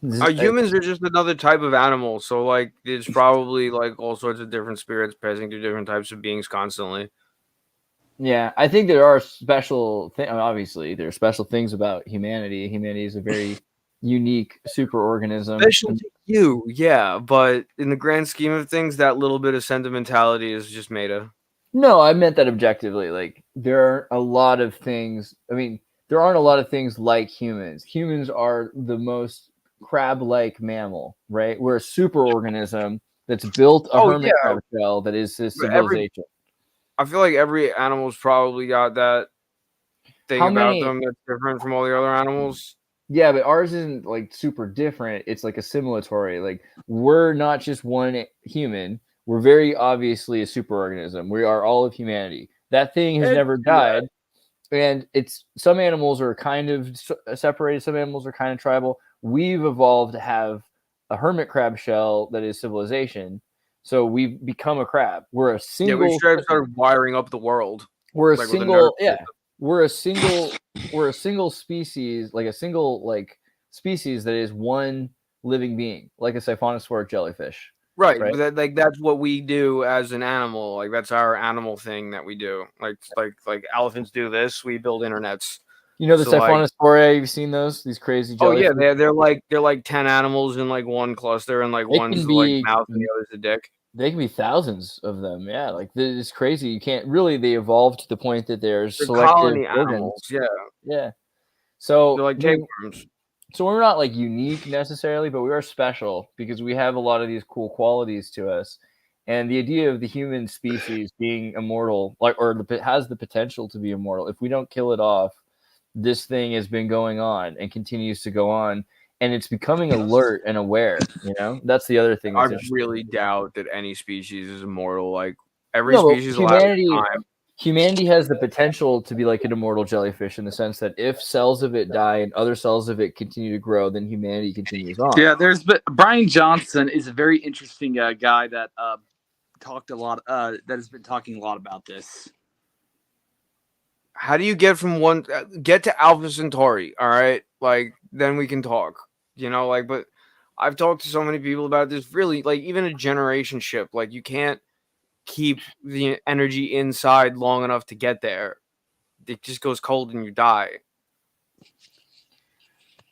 Humans are just another type of animal. So like there's probably like all sorts of different spirits passing through different types of beings constantly. Yeah, I think there are special things. Obviously, there are special things about humanity. Humanity is a very unique superorganism. Special to you, yeah. But in the grand scheme of things, that little bit of sentimentality is just meta. No, I meant that objectively. Like there are a lot of things. I mean, there aren't a lot of things like humans. Humans are the most crab-like mammal, right? We're a superorganism that's built a hermit crab shell that is a civilization. I feel like every animal's probably got that thing about them that's different from all the other animals. Yeah, but ours isn't like super different. It's like assimilatory. Like we're not just one human. We're very obviously a superorganism. We are all of humanity. That thing has never died. and it's some animals are kind of separated, some animals are kind of tribal. We've evolved to have a hermit crab shell that is civilization, so we've become a crab. We're a Yeah, we single. straight up started wiring up the world. We're a like with a single. nerve Yeah, system. we're a single species, like a single species that is one living being, like a siphonosauric jellyfish. Right, Right. but that's what we do as an animal. Like that's our animal thing that we do. Like elephants do this. We build internets. You know the So, like- Siphonosauria, you've seen those? These crazy Oh jellyfish? yeah, they're like 10 animals in like one cluster, and like They one's can like be- mouth and the other's a dick. They can be thousands of them. Yeah, like it's crazy. You can't really. They evolved to the point that there's They're selective colony organs. animals. Yeah, Yeah. So they're like I mean, tapeworms. so we're not like unique necessarily, but we are special because we have a lot of these cool qualities to us. And the idea of the human species being immortal, has the potential to be immortal. If we don't kill it off, this thing has been going on and continues to go on, and it's becoming alert and aware. You know, that's the other thing. I That's interesting. really doubt that any species is immortal. Like every No, but species will have time. humanity has the potential to be like an immortal jellyfish in the sense that if cells of it die and other cells of it continue to grow, then humanity continues on. Yeah, Brian Johnson is a very interesting guy that talked a lot. That has been talking a lot about this. How do you get from one get to Alpha Centauri? All right, like then we can talk. You know, like, but I've talked to so many people about this. Really, like, even a generation ship, like, you can't keep the energy inside long enough to get there. It just goes cold and you die.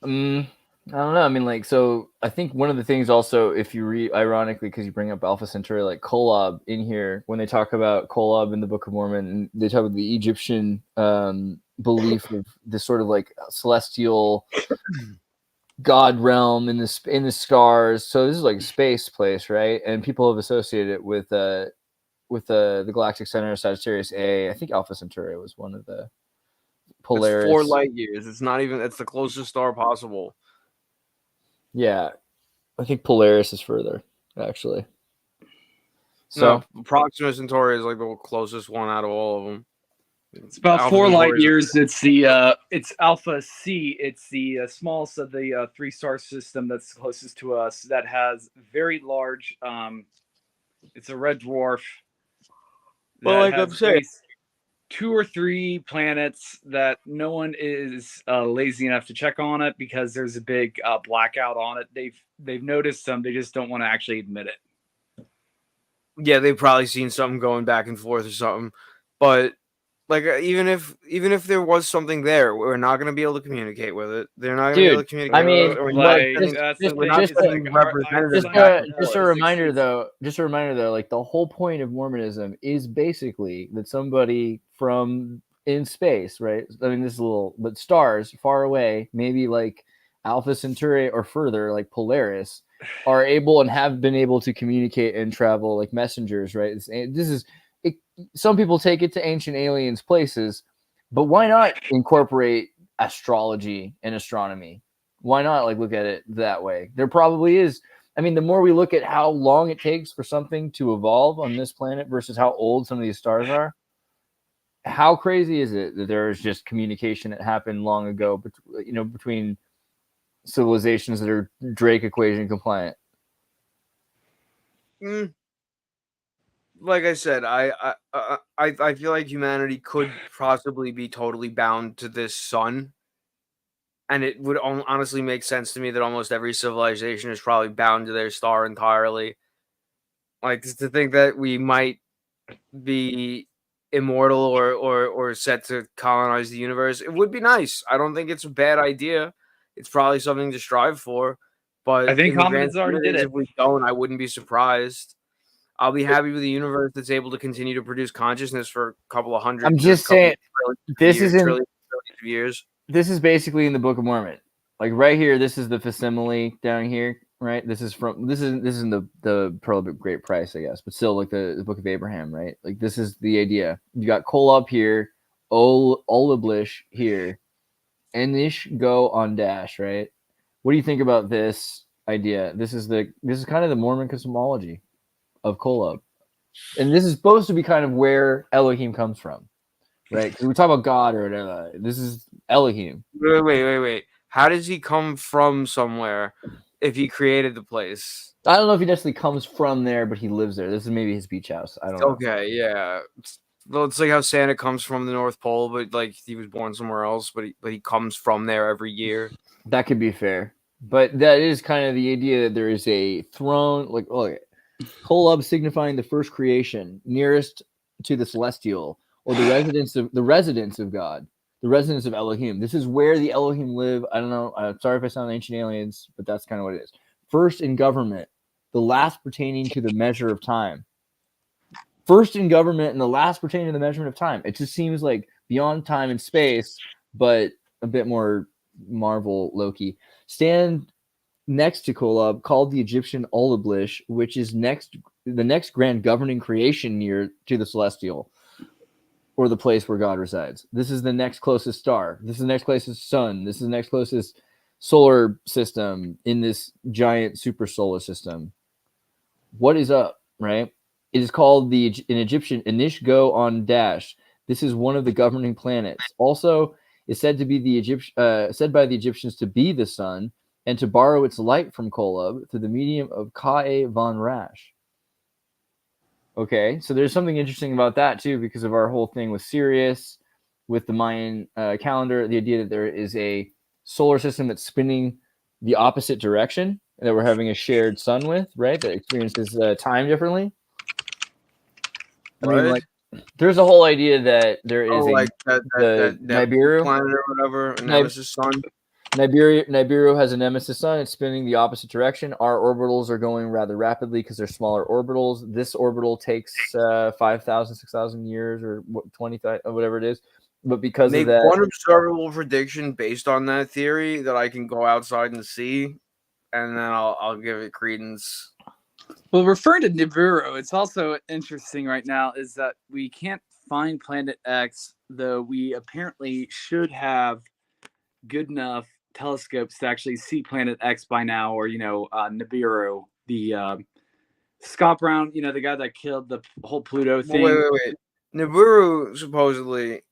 I don't know. I mean, like, so I think one of the things also, if you read, ironically, because you bring up Alpha Centauri, like Kolob in here, when they talk about Kolob in the Book of Mormon, and they talk about the Egyptian belief of this sort of like celestial god realm in the stars. So this is like a space place, right? And people have associated it with the Galactic Center of Sagittarius A. I think Alpha Centauri was one of the Polaris. It's 4 light years. It's not even. It's the closest star possible. Yeah, I think Polaris is further, actually. So No, Proxima Centauri is like the closest one out of all of them. It's about Alpha 4 light Centauri is- years. It's Alpha C. It's the smallest of the 3-star system that's closest to us. That has very large. It's a red dwarf. Well, that like I'm has saying- 2 or 3 planets that no one is lazy enough to check on it because there's a big blackout on it. They've noticed them. They just don't want to actually admit it. Yeah, they've probably seen something going back and forth or something. But like even if there was something there, we're not going to be able to communicate with it. They're not going to be able to communicate. I mean, with it, or Like, not- that's the we're thing, not is, getting like, representatives our- back and just a forth. reminder though, like the whole point of Mormonism is basically that somebody from in space, right? I mean, this is a little, but stars far away, maybe like Alpha Centauri or further, like Polaris, are able and have been able to communicate and travel like messengers, right? Some people take it to ancient aliens places, but why not incorporate astrology and astronomy? Why not like look at it that way? There probably is. I mean, the more we look at how long it takes for something to evolve on this planet versus how old some of these stars are, how crazy is it that there is just communication that happened long ago, between civilizations that are Drake equation compliant? Like I said, I feel like humanity could possibly be totally bound to this sun, and it would honestly make sense to me that almost every civilization is probably bound to their star entirely. Like to think that we might be immortal or set to colonize the universe, it would be nice. I don't think it's a bad idea. It's probably something to strive for. But I think in the grand Hominids already scheme of did things, it. if we don't, I wouldn't be surprised. I'll be happy with a universe that's able to continue to produce consciousness for a couple of hundred. I'm just saying, trillions of years. This is basically in the Book of Mormon. Like right here, this is the facsimile down here, right? This is in the Pearl of Great Price, I guess, but still like the Book of Abraham, right? Like this is the idea. You got Kolob here, Oliblish here, Enish go on dash, right? What do you think about this idea? This is kind of the Mormon cosmology of Kolob. And this is supposed to be kind of where Elohim comes from. right? 'Cause we talk about God or whatever. This is Elohim. Wait. How does he come from somewhere if he created the place? I don't know if he necessarily comes from there, but he lives there. This is maybe his beach house. I don't know. Okay, yeah. Well, it's like how Santa comes from the North Pole, but like he was born somewhere else, but he comes from there every year. That could be fair. But that is kind of the idea that there is a throne, like, okay, Kolob signifying the first creation, nearest to the celestial, or the residence of God, the residence of Elohim. This is where the Elohim live. I don't know. Sorry if I sound ancient aliens, but that's kind of what it is. First in government, the last pertaining to the measure of time. First in government and the last pertaining to the measurement of time. It just seems like beyond time and space, but a bit more Marvel Loki. Stand next to Kolob, called the Egyptian Ulublish, which is the next grand governing creation near to the celestial, or the place where God resides. This is the next closest star. This is the next closest sun. This is the next closest solar system in this giant super solar system. What is up, right? It is called in Egyptian Inish Go on Dash. This is one of the governing planets. Also, is said to be said by the Egyptians to be the sun and to borrow its light from Kolob through the medium of Ka von Rash. Okay, so there's something interesting about that too, because of our whole thing with Sirius, with the Mayan calendar, the idea that there is a solar system that's spinning the opposite direction that we're having a shared sun with, right? That experiences time differently. I mean, like, there's a whole idea that there is that Nibiru planet or whatever, Nemesis sun. Nibiru has a nemesis sun. It's spinning the opposite direction. Our orbitals are going rather rapidly because they're smaller orbitals. This orbital takes 5,000, 6,000 years or 20,000, whatever it is. But because of that, one observable prediction based on that theory that I can go outside and see, and then I'll give it credence. Well, referring to Nibiru, it's also interesting right now is that we can't find Planet X, though we apparently should have good enough telescopes to actually see Planet X by now, or Nibiru, the Scott Brown, the guy that killed the whole Pluto thing. Wait. Nibiru supposedly,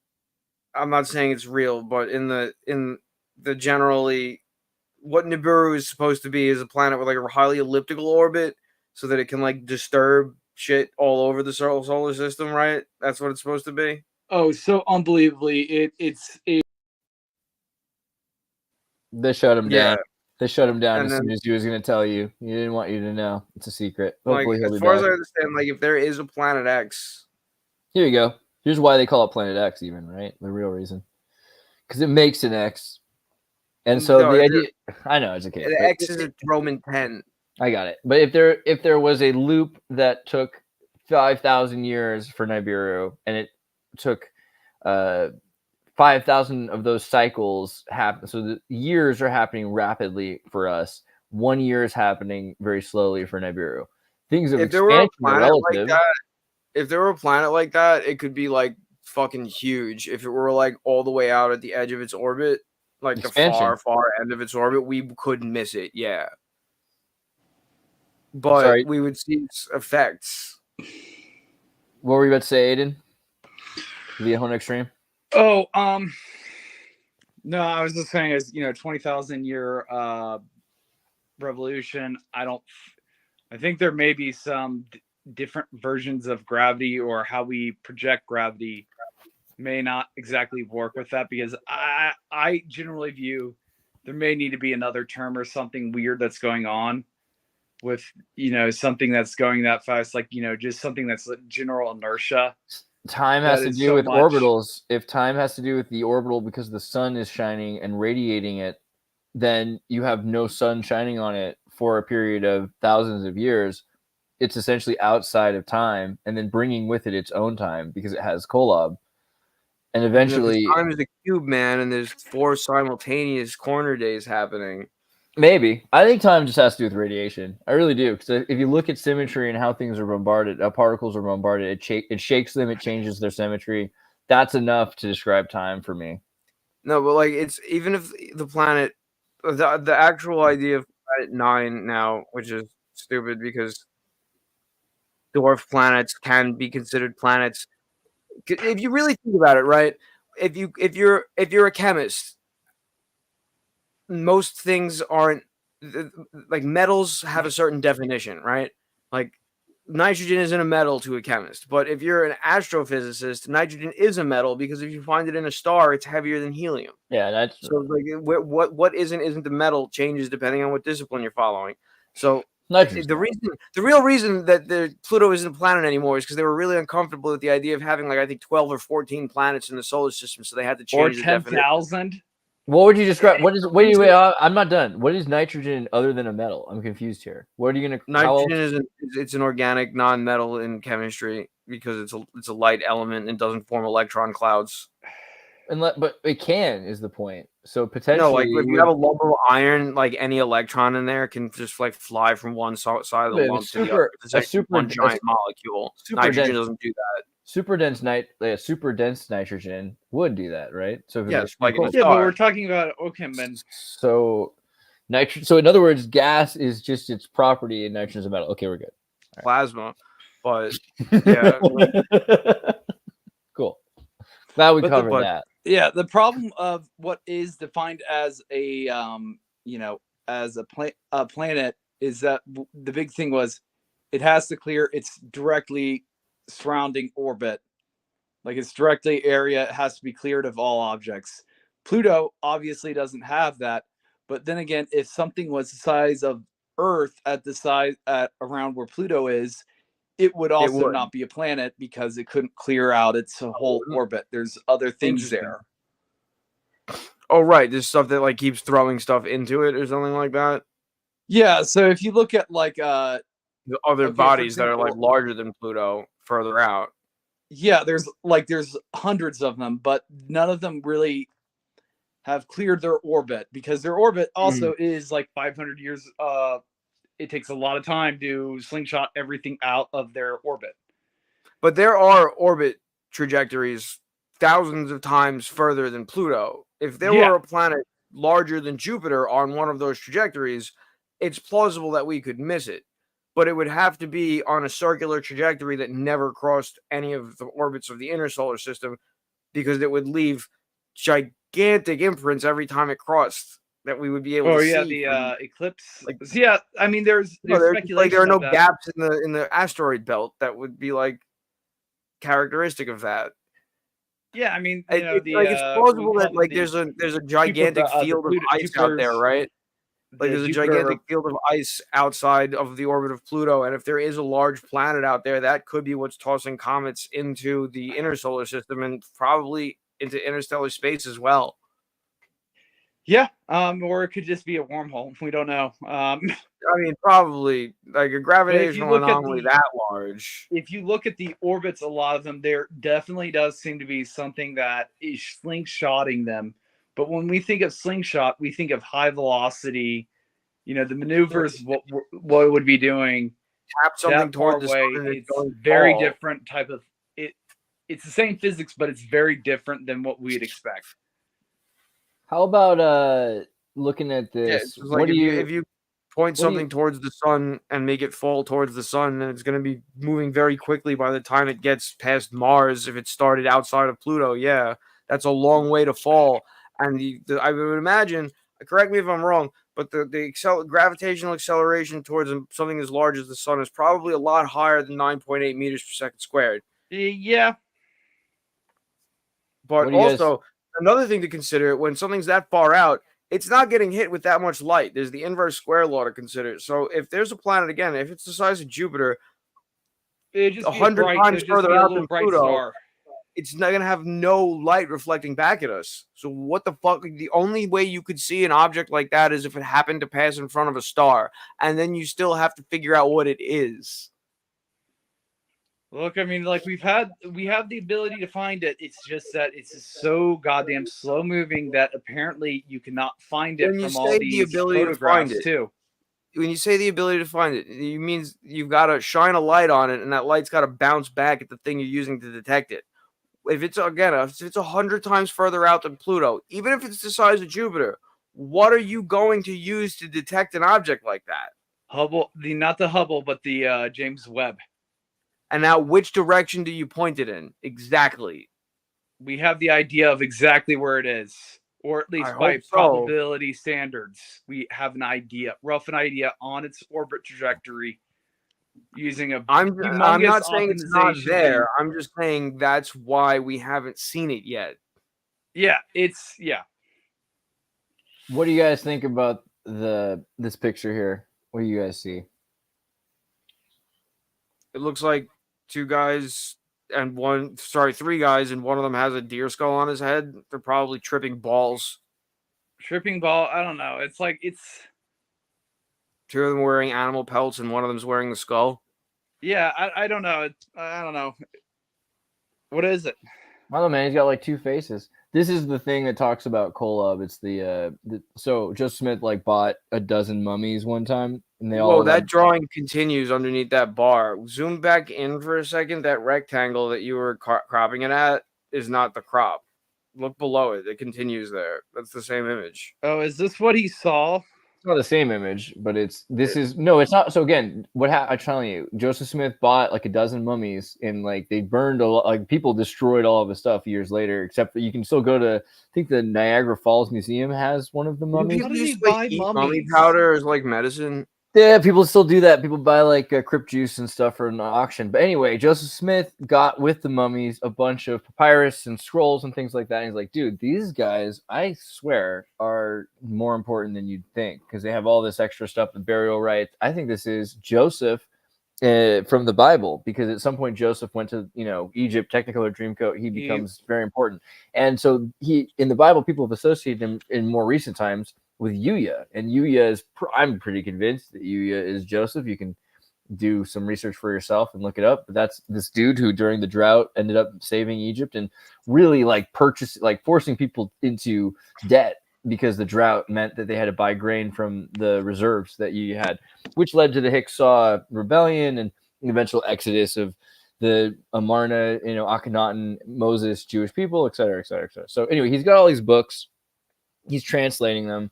I'm not saying it's real, but in the generally, what Nibiru is supposed to be is a planet with like a highly elliptical orbit, so that it can like disturb shit all over the solar system, right? That's what it's supposed to be. Oh, so unbelievably, they shut him down. They shut him down as soon as he was going to tell you. He didn't want you to know. It's a secret. Hopefully, as far as I understand, like if there is a Planet X, here you go. Here's why they call it Planet X, even, right? The real reason, because it makes an X, and so the idea. I know it's okay. The X is a Roman 10. I got it. But if there was a loop that took 5,000 years for Nibiru, and it took 5,000 of those cycles happen, so the years are happening rapidly for us. 1 year is happening very slowly for Nibiru. Things of expansion are relative. If there were a planet like that, it could be like fucking huge. If it were like all the way out at the edge of its orbit, like expansion. The far end of its orbit, we couldn't miss it. Yeah. But we would see its effects. What were you about to say, Aiden? Liahona Extreme? Oh, no, I was just saying, as 20,000 year revolution. I think there may be some different versions of gravity, or how we project gravity may not exactly work with that, because I generally view there may need to be another term or something weird that's going on with something that's going that fast, like just something that's general inertia. Time has to do with orbitals. If time has to do with the orbital because the sun is shining and radiating it, then you have no sun shining on it for a period of thousands of years. It's essentially outside of time, and then bringing with it its own time because it has Kolob. And eventually, time is a cube, man, and there's 4 simultaneous corner days happening. Maybe. I think time just has to do with radiation. I really do. Because if you look at symmetry and how things are bombarded, how particles are bombarded, it shakes them, it changes their symmetry. That's enough to describe time for me. No, but like it's even if the planet, the actual idea of Planet 9 now, which is stupid because dwarf planets can be considered planets. if you really think about it, right? If you're a chemist, most things aren't like metals have a certain definition, right? Like nitrogen isn't a metal to a chemist, but if you're an astrophysicist, nitrogen is a metal because if you find it in a star, it's heavier than helium. Yeah, that's So like what isn't the metal changes depending on what discipline you're following. So nitrogen. the real reason that the Pluto isn't a planet anymore is because they were really uncomfortable with the idea of having like I think 12 or 14 planets in the solar system, so they had to Or change the definition. 10,000. What would you describe? What is? Wait, I'm not done. What is nitrogen other than a metal? I'm confused here. What are you gonna? Nitrogen is an organic non-metal in chemistry because it's a light element and doesn't form electron clouds. But it can is the point. So potentially, no, like if you have a lump of iron, like any electron in there can just like fly from one side of the lump to the other. It's one giant molecule. Nitrogen doesn't do that. Super dense nitrogen would do that, right? So yes, but we're talking about man. So nitrogen. So in other words, gas is just its property, and nitrogen is a metal. Okay, we're good. Right. Plasma, but yeah, cool. Glad we covered that. Yeah, the problem of what is defined as a as a planet is that the big thing was it has to clear its directly surrounding orbit. Like its directly area has to be cleared of all objects. Pluto obviously doesn't have that, but then again, if something was the size of Earth at the size at around where Pluto is, it would also not be a planet because it couldn't clear out its whole orbit. There's other things there. Oh, right. There's stuff that like keeps throwing stuff into it or something like that. Yeah. So if you look at like the other bodies that are like larger than Pluto further out. Yeah, there's hundreds of them, but none of them really have cleared their orbit because their orbit also is like 500 years. It takes a lot of time to slingshot everything out of their orbit. But there are orbit trajectories thousands of times further than Pluto. If there were a planet larger than Jupiter on one of those trajectories, it's plausible that we could miss it. But it would have to be on a circular trajectory that never crossed any of the orbits of the inner solar system because it would leave gigantic imprints every time it crossed that we would be able to see. Oh yeah, the eclipse. I mean, there's speculation. Like there are no gaps in the asteroid belt that would be like characteristic of that. Yeah, I mean, it's plausible that like there's a gigantic field of ice out there, right? Like there's a gigantic field of ice outside of the orbit of Pluto, and if there is a large planet out there, that could be what's tossing comets into the inner solar system and probably into interstellar space as well. Yeah, or it could just be a wormhole. We don't know. I mean, probably like a gravitational anomaly that large. If you look at the orbits, a lot of them, there definitely does seem to be something that is slingshotting them. But when we think of slingshot, we think of high velocity. The maneuvers, what it would be doing. Tap something toward the sun. It's very different type of it. It's the same physics, but it's very different than what we'd expect. How about looking at this? Yeah, like if you point something towards the sun and make it fall towards the sun, then it's going to be moving very quickly by the time it gets past Mars. If it started outside of Pluto, that's a long way to fall. And I would imagine, correct me if I'm wrong, but the gravitational acceleration towards something as large as the sun is probably a lot higher than 9.8 meters per second squared. Yeah. But also, another thing to consider, when something's that far out, it's not getting hit with that much light. There's the inverse square law to consider. So if there's a planet, again, if it's the size of Jupiter, 100 times further out than Pluto, it's not going to have no light reflecting back at us. So what the fuck? The only way you could see an object like that is if it happened to pass in front of a star. And then you still have to figure out what it is. Look, I mean, like we have the ability to find it. It's just that it's just so goddamn slow moving that apparently you cannot find it from all these photographs too. When you say the ability to find it, it means you've got to shine a light on it, and that light's got to bounce back at the thing you're using to detect it. If it's 100 times further out than Pluto, even if it's the size of Jupiter, what are you going to use to detect an object like that? Hubble, not the Hubble, but the James Webb. And now, which direction do you point it in? Exactly. We have the idea of exactly where it is, or at least I by hope so. probability standards, we have an idea, rough idea on its orbit trajectory using a I'm humongous not saying it's not optimization there. thing. I'm just saying that's why we haven't seen it yet. Yeah. What do you guys think about this picture here? What do you guys see? It looks like three guys, and one of them has a deer skull on his head. They're probably tripping balls. Tripping ball. I don't know. It's like Two of them wearing animal pelts, and one of them's wearing the skull. Yeah, I don't know. I don't know. What is it? I don't know, man. He's got like two faces. This is the thing that talks about Kolob. It's so Joseph Smith like bought a dozen mummies one time, and they all. That drawing continues underneath that bar. Zoom back in for a second. That rectangle that you were cropping it at is not the crop. Look below it. It continues there. That's the same image. Oh, is this what he saw? It's not the same image, but it's not. So again, I'm telling you, Joseph Smith bought like a dozen mummies, and like they burned a lot. Like people destroyed all of his stuff years later. Except that you can still go to. I think the Niagara Falls Museum has one of the mummies. How did he buy mummy mummies? powder as like medicine? Yeah, people still do that. People buy like crypt juice and stuff for an auction. But anyway, Joseph Smith got with the mummies a bunch of papyrus and scrolls and things like that. And he's like, dude, these guys, I swear, are more important than you'd think because they have all this extra stuff, the burial rites. I think this is Joseph from the Bible because at some point Joseph went to Egypt, Technicolor Dreamcoat. He becomes very important, and so in the Bible, people have associated him in more recent times with Yuya, and Yuya is I'm pretty convinced that Yuya is Joseph. You can do some research for yourself and look it up, but that's this dude who during the drought ended up saving Egypt and really forcing people into debt because the drought meant that they had to buy grain from the reserves that Yuya had, which led to the Hyksos rebellion and the eventual exodus of the Amarna, Akhenaten, Moses, Jewish people, et cetera, et cetera, et cetera. So anyway, he's got all these books. He's translating them.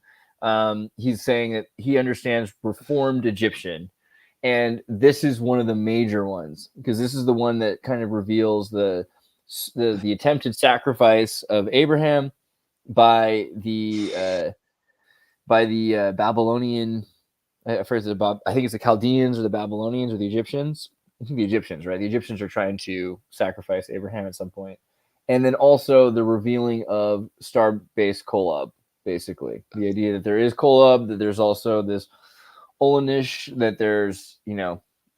He's saying that he understands Reformed Egyptian, and this is one of the major ones because this is the one that kind of reveals the attempted sacrifice of Abraham by the Babylonian. I think it's the Chaldeans or the Babylonians or the Egyptians. I think the Egyptians, right? The Egyptians are trying to sacrifice Abraham at some point, and then also the revealing of star-based Kolob. Basically, the idea that there is Kolob, that there's also this Olanish, that there's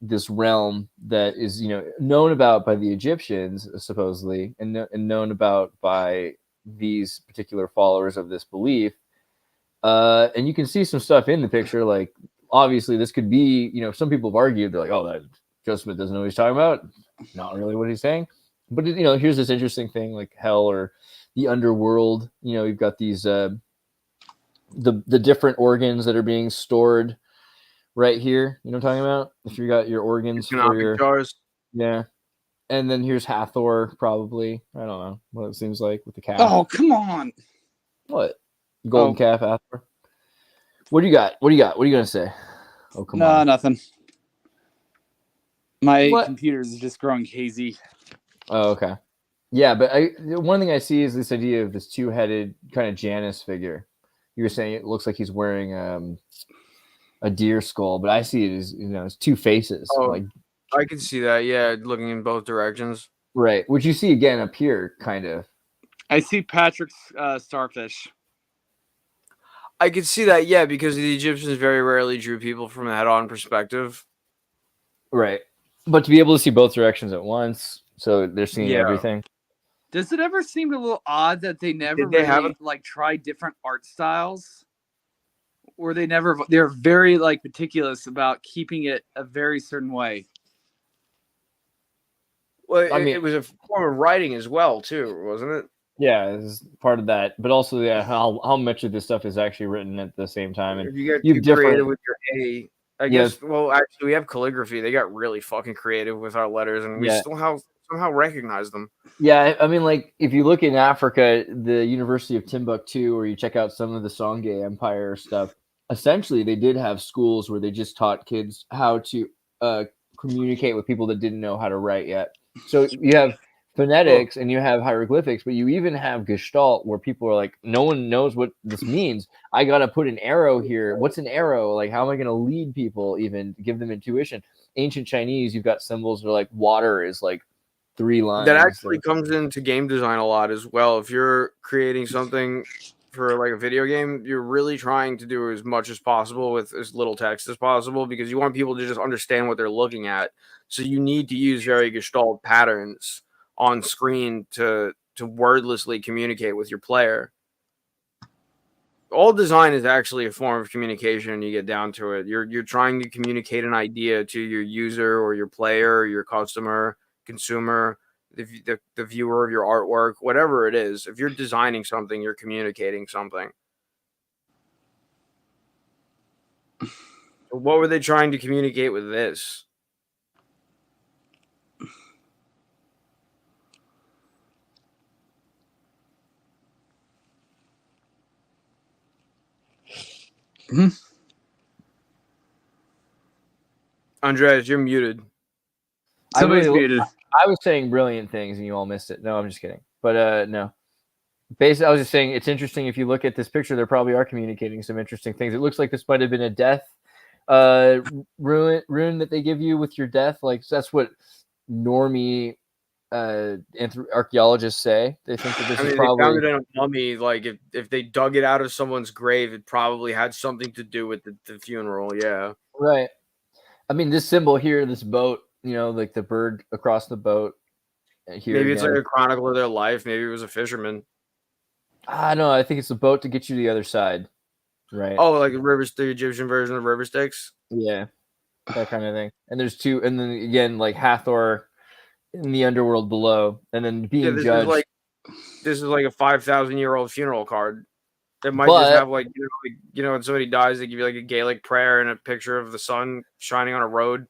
this realm that is known about by the Egyptians supposedly, and known about by these particular followers of this belief. And you can see some stuff in the picture, like obviously this could be some people have argued they're like, oh, that Joseph Smith doesn't know what he's talking about. Not really what he's saying, but here's this interesting thing like hell or the underworld. You've got these. The different organs that are being stored right here. You know what I'm talking about? If you got your organs for your jars. Yeah. And then here's Hathor, probably. I don't know what it seems like with the calf. Oh, come on. What? Golden calf Hathor. What do you got? What are you gonna say? Oh, come on. No, nothing. My computer is just growing hazy. Oh, okay. Yeah, but one thing I see is this idea of this two-headed kind of Janus figure. You were saying it looks like he's wearing a deer skull, but I see it as it's two faces. Oh, I can see that. Yeah, looking in both directions. Right, which you see again up here, kind of. I see Patrick's starfish. I could see that, yeah, because the Egyptians very rarely drew people from a head-on perspective. Right, but to be able to see both directions at once, so they're seeing everything. Does it ever seem a little odd that they never try different art styles? Or they're very meticulous about keeping it a very certain way. Well, it was a form of writing as well, too, wasn't it? Yeah, it's part of that, but also how much of this stuff is actually written at the same time. And if you get too creative with your A, I guess. Well, actually, we have calligraphy. They got really fucking creative with our letters, and we somehow recognize them. Yeah, I mean, like if you look in Africa, the University of Timbuktu, or you check out some of the Songhai Empire stuff, essentially they did have schools where they just taught kids how to communicate with people that didn't know how to write yet. So you have phonetics and you have hieroglyphics, but you even have Gestalt where people are like, no one knows what this means. I got to put an arrow here. What's an arrow? Like, how am I going to lead people, even give them intuition? Ancient Chinese, you've got symbols that are like water is like 3 lines. That actually comes into game design a lot as well. If you're creating something for like a video game, you're really trying to do as much as possible with as little text as possible because you want people to just understand what they're looking at. So you need to use very Gestalt patterns on screen to wordlessly communicate with your player. All design is actually a form of communication. You get down to it. You're trying to communicate an idea to your user or your player, or your customer, consumer, the viewer of your artwork, whatever it is. If you're designing something, you're communicating something. What were they trying to communicate with this? Andreas, you're muted. Somebody's muted. I was saying brilliant things and you all missed it. No, I'm just kidding. But no. Basically, I was just saying it's interesting. If you look at this picture, there probably are communicating some interesting things. It looks like this might have been a death rune that they give you with your death. Like, that's what normie archaeologists say. They think that this is probably... They found it in a mummy. Like, if they dug it out of someone's grave, it probably had something to do with the funeral. Yeah. Right. I mean, this symbol here, this boat, you know, like the bird across the boat. Here maybe it's like a chronicle of their life. Maybe it was a fisherman. I don't know. I think it's the boat to get you to the other side. Right. Oh, like the Egyptian version of River Styx? Yeah. That kind of thing. And there's 2, and then again, like Hathor in the underworld below, and then being judged. This is like a 5,000-year-old funeral card. It might just have like when somebody dies, they give you like a Gaelic prayer and a picture of the sun shining on a road.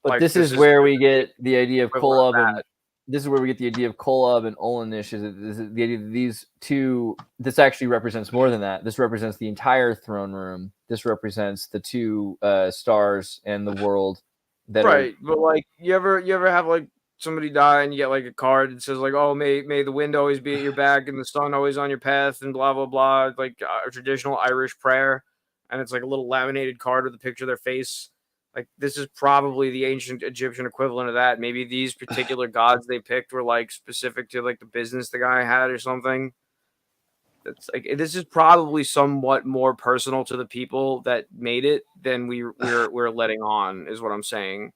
But like, this is where we get the idea of Kolob, and this is where we get the idea of Kolob and Olenish. Is the idea that these two? This actually represents more than that. This represents the entire throne room. This represents the 2 stars and the world. That right, but like you ever have like somebody die and you get like a card that says like, oh, may the wind always be at your back and the sun always on your path and blah blah blah, like a traditional Irish prayer, and it's like a little laminated card with a picture of their face. Like, this is probably the ancient Egyptian equivalent of that. Maybe these particular gods they picked were like specific to like the business the guy had or something. That's like, this is probably somewhat more personal to the people that made it than we're letting on, is what I'm saying.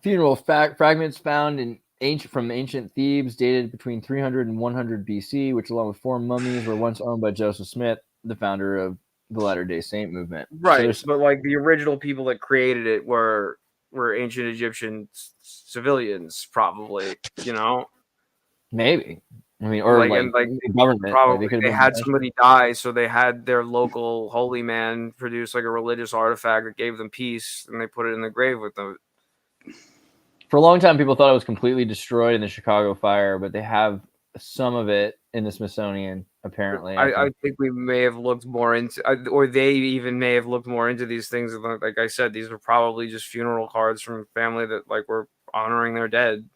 Funeral fragments found from ancient Thebes, dated between 300 and 100 BC, which, along with 4 mummies, were once owned by Joseph Smith, the founder of the Latter-day Saint movement. Right, so but like the original people that created it were ancient Egyptian civilians, probably. You know, maybe. I mean, or like government. Probably like they had somebody die, so they had their local holy man produce like a religious artifact that gave them peace, and they put it in the grave with them. For a long time, people thought it was completely destroyed in the Chicago fire, but they have some of it in the Smithsonian, apparently. I think we may have looked more into, or they even may have looked more into these things. Like I said, these were probably just funeral cards from family that like were honoring their dead.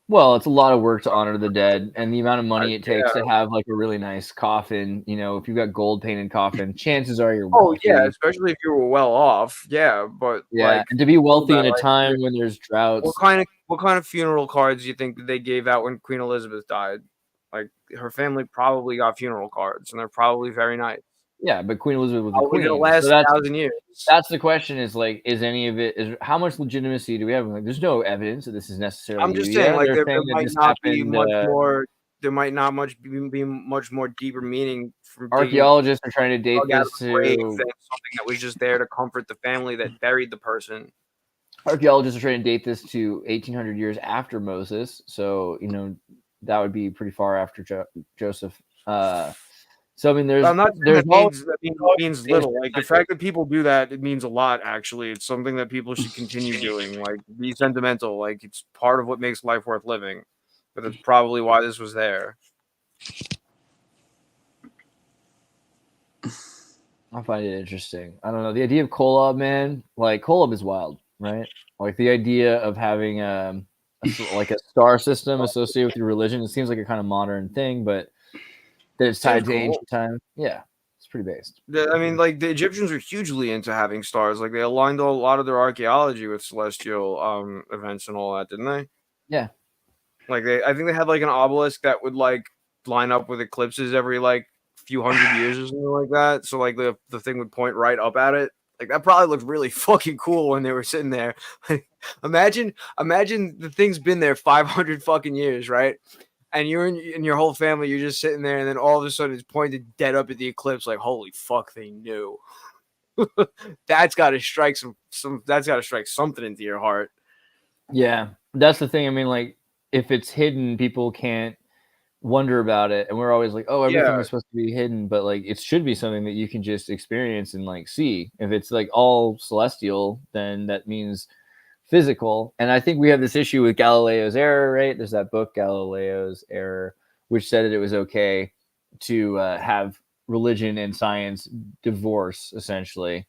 Well, it's a lot of work to honor the dead, and the amount of money it takes to have like a really nice coffin. You know, if you've got gold painted coffin, chances are you're wealthy. Oh yeah, especially if you were well off. Yeah, but yeah, like, and to be wealthy in a time when there's droughts. What kind of funeral cards do you think that they gave out when Queen Elizabeth died? Like, her family probably got funeral cards, and they're probably very nice. Yeah, but Queen Elizabeth was the queen. It'll last 1,000 years. That's the question. Is like, is any of it? Is how much legitimacy do we have? Like, there's no evidence that this is necessarily. I'm just saying, like, there might not be much more. There might not be much more deeper meaning from archaeologists are trying to date this to something that was just there to comfort the family that buried the person. Archaeologists are trying to date this to 1,800 years after Moses, so you know that would be pretty far after Joseph. So I mean, that means little. Like, the fact that people do that, it means a lot. Actually, it's something that people should continue doing. Like, be sentimental. Like, it's part of what makes life worth living. But that's probably why this was there. I find it interesting. I don't know, the idea of Kolob, man. Like, Kolob is wild. right? Like the idea of having like a star system associated with your religion. It seems like a kind of modern thing, but that it's tied Seems to cool. ancient time. Yeah, it's pretty based. I mean, like the Egyptians were hugely into having stars. Like they aligned a lot of their archaeology with celestial events and all that, didn't they? Yeah. Like I think they had like an obelisk that would like line up with eclipses every like few hundred years or something like that. So like the thing would point right up at it. Like that probably looked really fucking cool when they were sitting there. Like, imagine the thing's been there 500 fucking years, right? And you're in your whole family, you're just sitting there, and then all of a sudden it's pointed dead up at the eclipse. Like, holy fuck, they knew. That's got to strike some. That's got to strike something into your heart. Yeah, that's the thing. I mean, like, if it's hidden, people can't wonder about it, and we're always like, oh, everything is supposed to be hidden, but like, it should be something that you can just experience and like see. If it's like all celestial, then that means physical. And I think we have this issue with Galileo's error, right? There's that book, Galileo's Error, which said that it was okay to have religion and science divorce, essentially.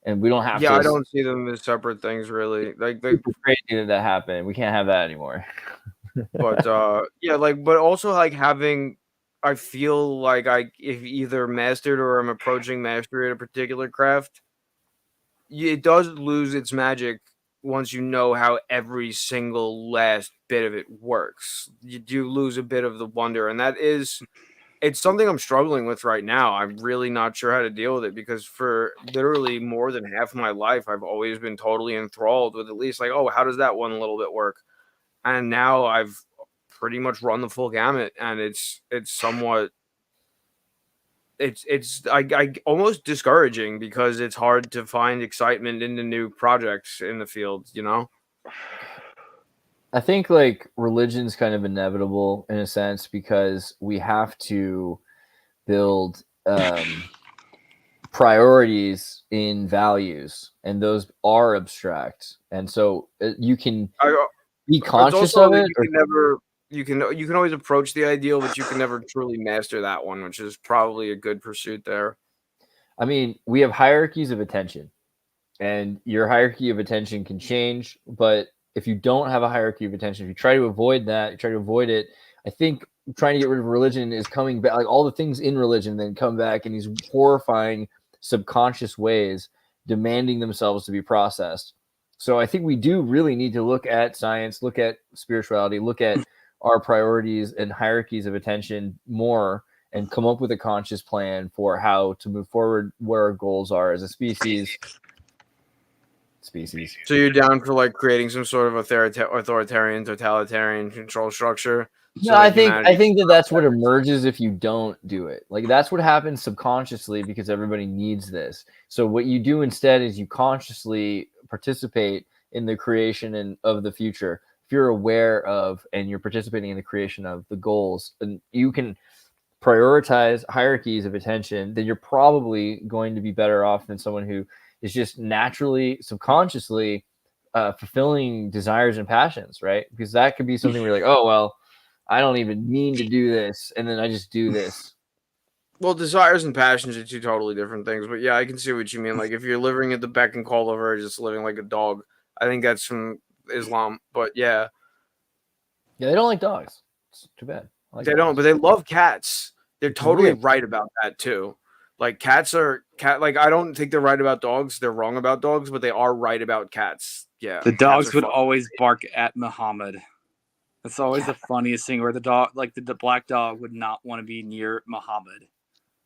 And we don't have to. Yeah, I don't see them as separate things, really. Like, It's crazy that happened. We can't have that anymore. but yeah, like, but also like having, I feel like if either mastered or I'm approaching mastery at a particular craft, it does lose its magic once you know how every single last bit of it works. You do lose a bit of the wonder, and it's something I'm struggling with right now. I'm really not sure how to deal with it because for literally more than half of my life, I've always been totally enthralled with at least like, oh, how does that one little bit work? And now I've pretty much run the full gamut, and it's somewhat it's almost discouraging because it's hard to find excitement in the new projects in the field, you know? I think like religion's kind of inevitable in a sense because we have to build priorities in values, and those are abstract. And so you can be conscious of it. You can always approach the ideal, but you can never truly master that one, which is probably a good pursuit there. I mean, we have hierarchies of attention, and your hierarchy of attention can change. But if you don't have a hierarchy of attention, if you try to avoid that, you try to avoid it, I think trying to get rid of religion is coming back. Like all the things in religion then come back in these horrifying subconscious ways, demanding themselves to be processed. So I think we do really need to look at science, look at spirituality, look at our priorities and hierarchies of attention more, and come up with a conscious plan for how to move forward, what our goals are as a species. So you're down for like creating some sort of authoritarian, totalitarian control structure? No, I think that's what emerges if you don't do it. Like that's what happens subconsciously because everybody needs this. So what you do instead is you consciously participate in the creation of the future. If you're aware of and you're participating in the creation of the goals, and you can prioritize hierarchies of attention, then you're probably going to be better off than someone who is just naturally, subconsciously fulfilling desires and passions, right? Because that could be something where you're like, oh, well, I don't even mean to do this, and then I just do this. Well, desires and passions are two totally different things, but yeah, I can see what you mean. Like if you're living at the beck and call of her, just living like a dog, I think that's from Islam. But yeah, they don't like dogs. It's too bad. They don't, but they love cats. They're totally right about that too. Like like I don't think they're right about dogs. They're wrong about dogs, but they are right about cats. Yeah, the dogs would always bark at Muhammad. That's always the funniest thing, where the dog, like the black dog, would not want to be near Muhammad.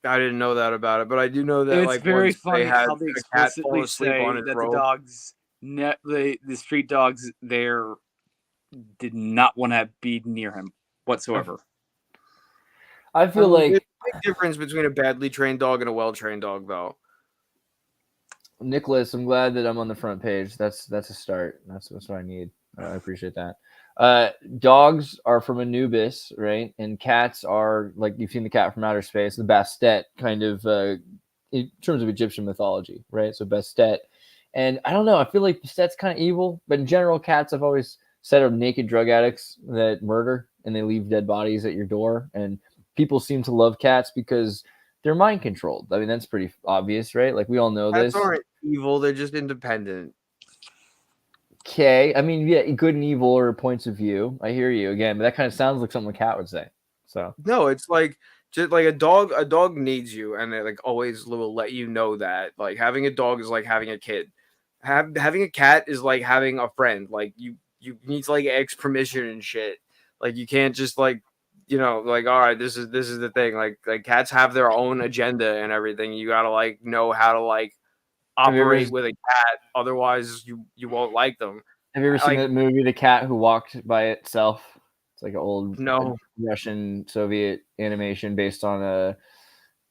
I didn't know that about it, but I do know that. It's like very funny how they explicitly say that the dogs, the street dogs there, did not want to be near him whatsoever. I feel like there's a big difference between a badly trained dog and a well-trained dog, though. Nicholas, I'm glad that I'm on the front page. That's a start. That's what I need. I appreciate that. Dogs are from Anubis, right? And cats are, like, you've seen the cat from outer space, the Bastet kind of, in terms of Egyptian mythology, right? So Bastet. And I don't know, I feel like Bastet's kind of evil, but in general, cats I've always said are naked drug addicts that murder and they leave dead bodies at your door. And people seem to love cats because they're mind controlled. I mean, that's pretty obvious, right? Like we all know Cats this. Aren't evil, they're just independent. Okay. I mean, yeah, good and evil are points of view. I hear you again, but that kind of sounds like something a cat would say. So No, it's like just like a dog. A dog needs you, and it like always will let you know that. Like having a dog is like having a kid. Having a cat is like having a friend. Like you need to like ask permission and shit. Like you can't just like like all right, this is the thing. Like cats have their own agenda and everything. You gotta like know how to like have you ever operate with a cat. Otherwise, you won't like them. have you ever seen Like that movie, The Cat Who Walked by Itself? It's like an old no. Russian Soviet animation based on a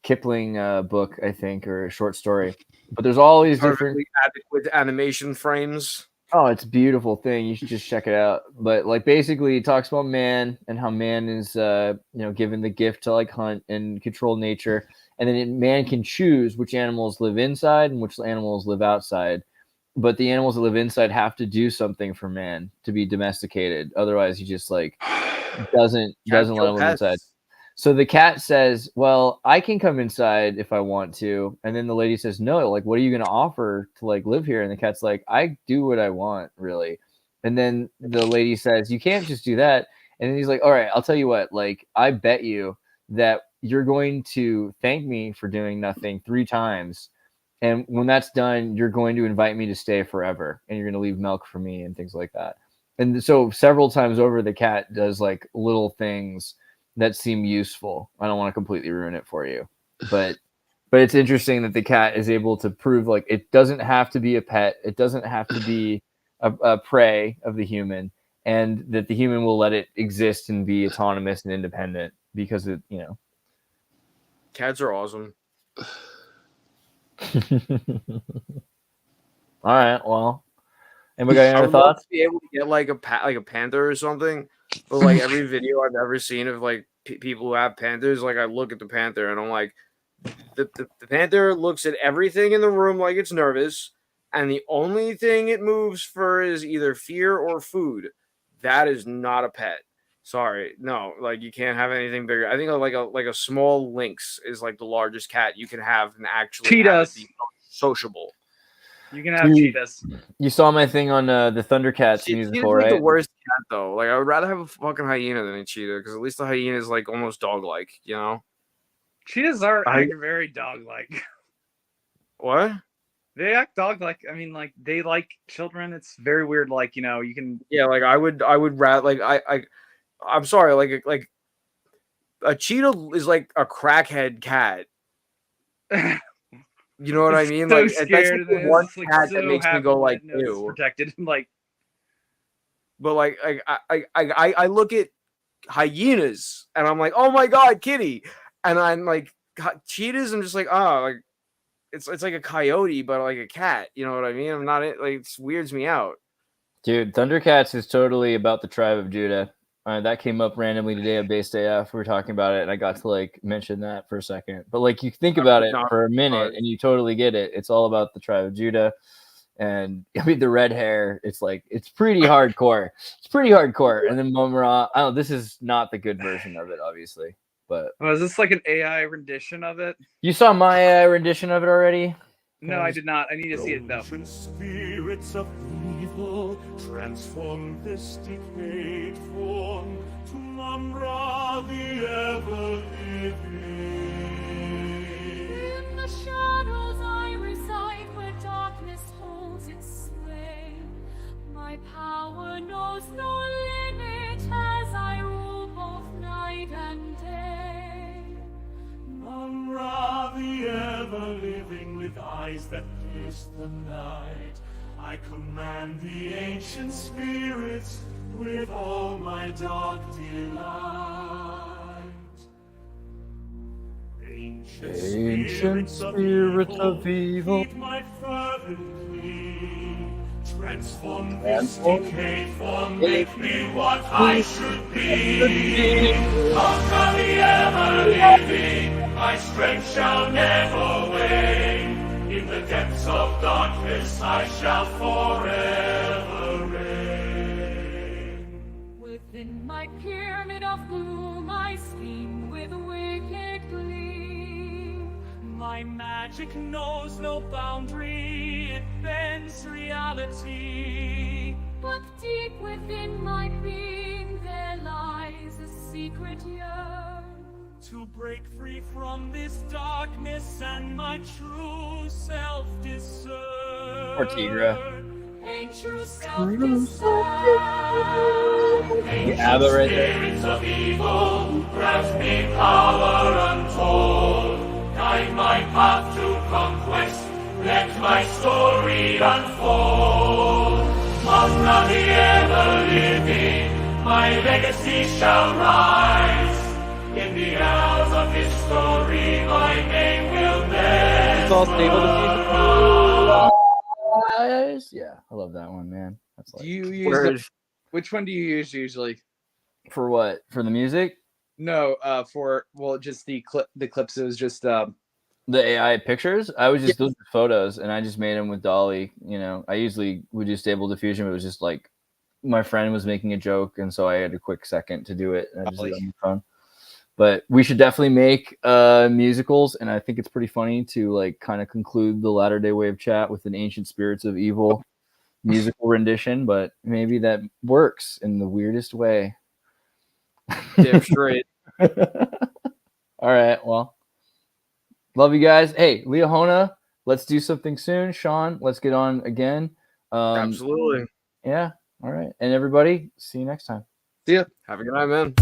Kipling book, I think, or a short story. But there's all these different. Perfectly adequate animation frames. Oh, it's a beautiful thing. You should just check it out. But like basically it talks about man and how man is given the gift to like hunt and control nature. And then man can choose which animals live inside and which animals live outside. But the animals that live inside have to do something for man to be domesticated. Otherwise he just like doesn't let them live inside. So the cat says, well, I can come inside if I want to. And then the lady says, no, like, what are you going to offer to like live here? And the cat's like, I do what I want, really. And then the lady says, you can't just do that. And then he's like, all right, I'll tell you what, like, I bet you that you're going to thank me for doing nothing 3 times. And when that's done, you're going to invite me to stay forever. And you're going to leave milk for me and things like that. And so several times over, the cat does like little things that seem useful. I don't want to completely ruin it for you, but it's interesting that the cat is able to prove like it doesn't have to be a pet. It doesn't have to be a prey of the human, and that the human will let it exist and be autonomous and independent because it, Cats are awesome. All right. Well, anybody got any I other would love thoughts? to be able to get like a panther or something. But like every video I've ever seen of like people who have panthers, like I look at the panther and I'm like, the panther looks at everything in the room like it's nervous, and the only thing it moves for is either fear or food. That is not a pet. Sorry, no, like you can't have anything bigger. I think like a small lynx is like the largest cat you can have and actually have it be sociable. You can have cheetahs. You saw my thing on the Thundercats musical, right? Like the worst cat though. Like I would rather have a fucking hyena than a cheetah because at least the hyena is like almost dog-like, Cheetahs are very dog-like. What? They act dog-like. I mean, like they like children. It's very weird. Like you can. Yeah, like I would rather like I'm sorry, like a cheetah is like a crackhead cat. You know what I mean? So Like that's like the one cat that makes me go like, ew. Protected, like. But like I look at hyenas and I'm like, oh my god, kitty, and I'm like cheetahs. I'm just like, oh, like it's like a coyote, but like a cat. You know what I mean? I'm not like it weirds me out. Dude, Thundercats is totally about the tribe of Judah. That came up randomly today at Base AF. We were talking about it, and I got to like mention that for a second. But like, you think about it for a minute, and you totally get it. It's all about the tribe of Judah, and I mean the red hair. It's like it's pretty hardcore. It's pretty hardcore. And then Mumra. I don't. This is not the good version of it, obviously. But is this like an AI rendition of it? You saw my AI rendition of it already? No, I did not. I need to see it though. Spirits of evil transform this decayed form to Mumra the ever-living. In the shadows I reside where darkness holds its sway. My power knows no limit as I rule both night and day. Mumra the ever-living with eyes that pierce the night, I command the ancient spirits with all my dark delight. Ancient spirits of evil, heed my fervent plea. Transform this decayed form, make me what I should be. Conquer the ever-living, my strength shall never wane. In the depths of darkness I shall forever reign. Within my pyramid of gloom I scheme with wicked gleam. My magic knows no boundary, it bends reality. but deep within my being there lies a secret yearn. To break free from this darkness and my true self discern. Or Tigra. A true self-discern. ABBA right there. Spirits of evil, grasp me power untold. Guide my path to conquest, let my story unfold. Of now the ever-living, my legacy shall rise. In the hours of history, my name will bear. It's all stable to Yeah, I love that one, man. That's like Do you use Whereas- which one do you use usually? for what? For the music? No, for just the clips. It was just The AI pictures? I was just those are photos, and I just made them with Dolly. You know, I usually would do Stable Diffusion, but it was just like my friend was making a joke, and so I had a quick second to do it. And I just did it on my phone. But we should definitely make musicals, and I think it's pretty funny to like kind of conclude the Latter Day Wave chat with an Ancient Spirits of Evil musical rendition. But maybe that works in the weirdest way. Damn straight. All right, well, love you guys. Hey, Leahona, let's do something soon. Sean, let's get on again. Absolutely. Yeah. All right, and everybody, see you next time. see ya. Have a good night, man.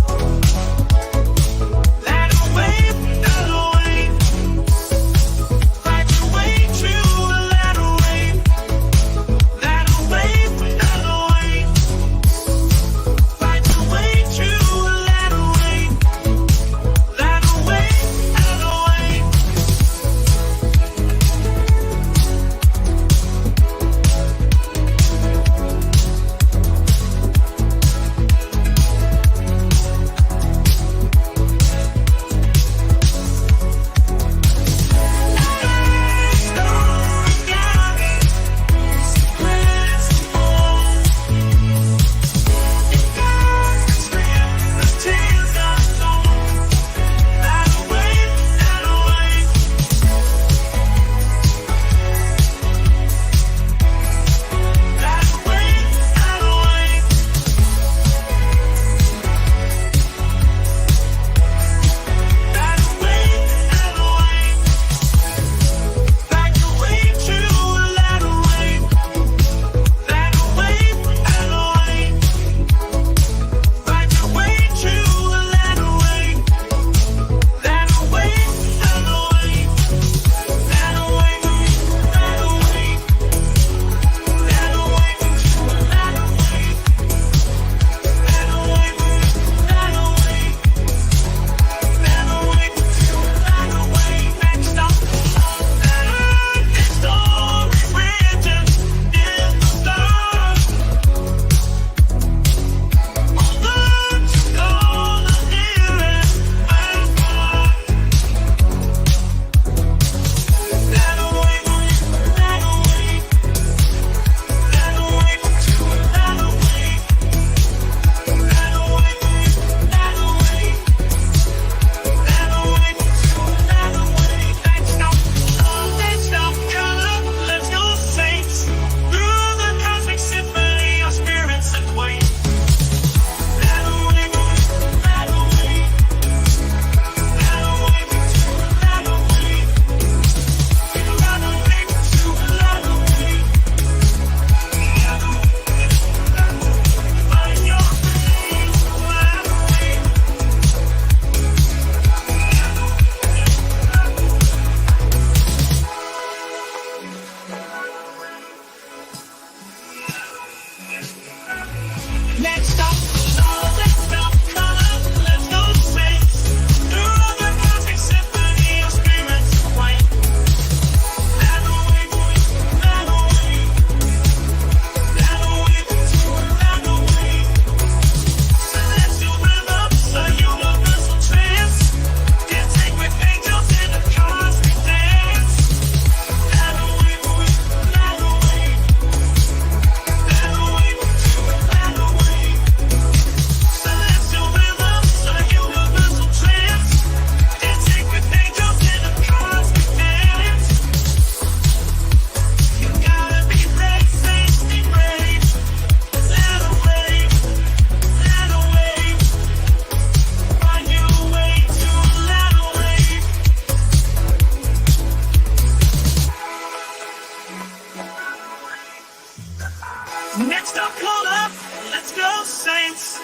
Next up, call up, let's go, saints.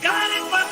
Guided by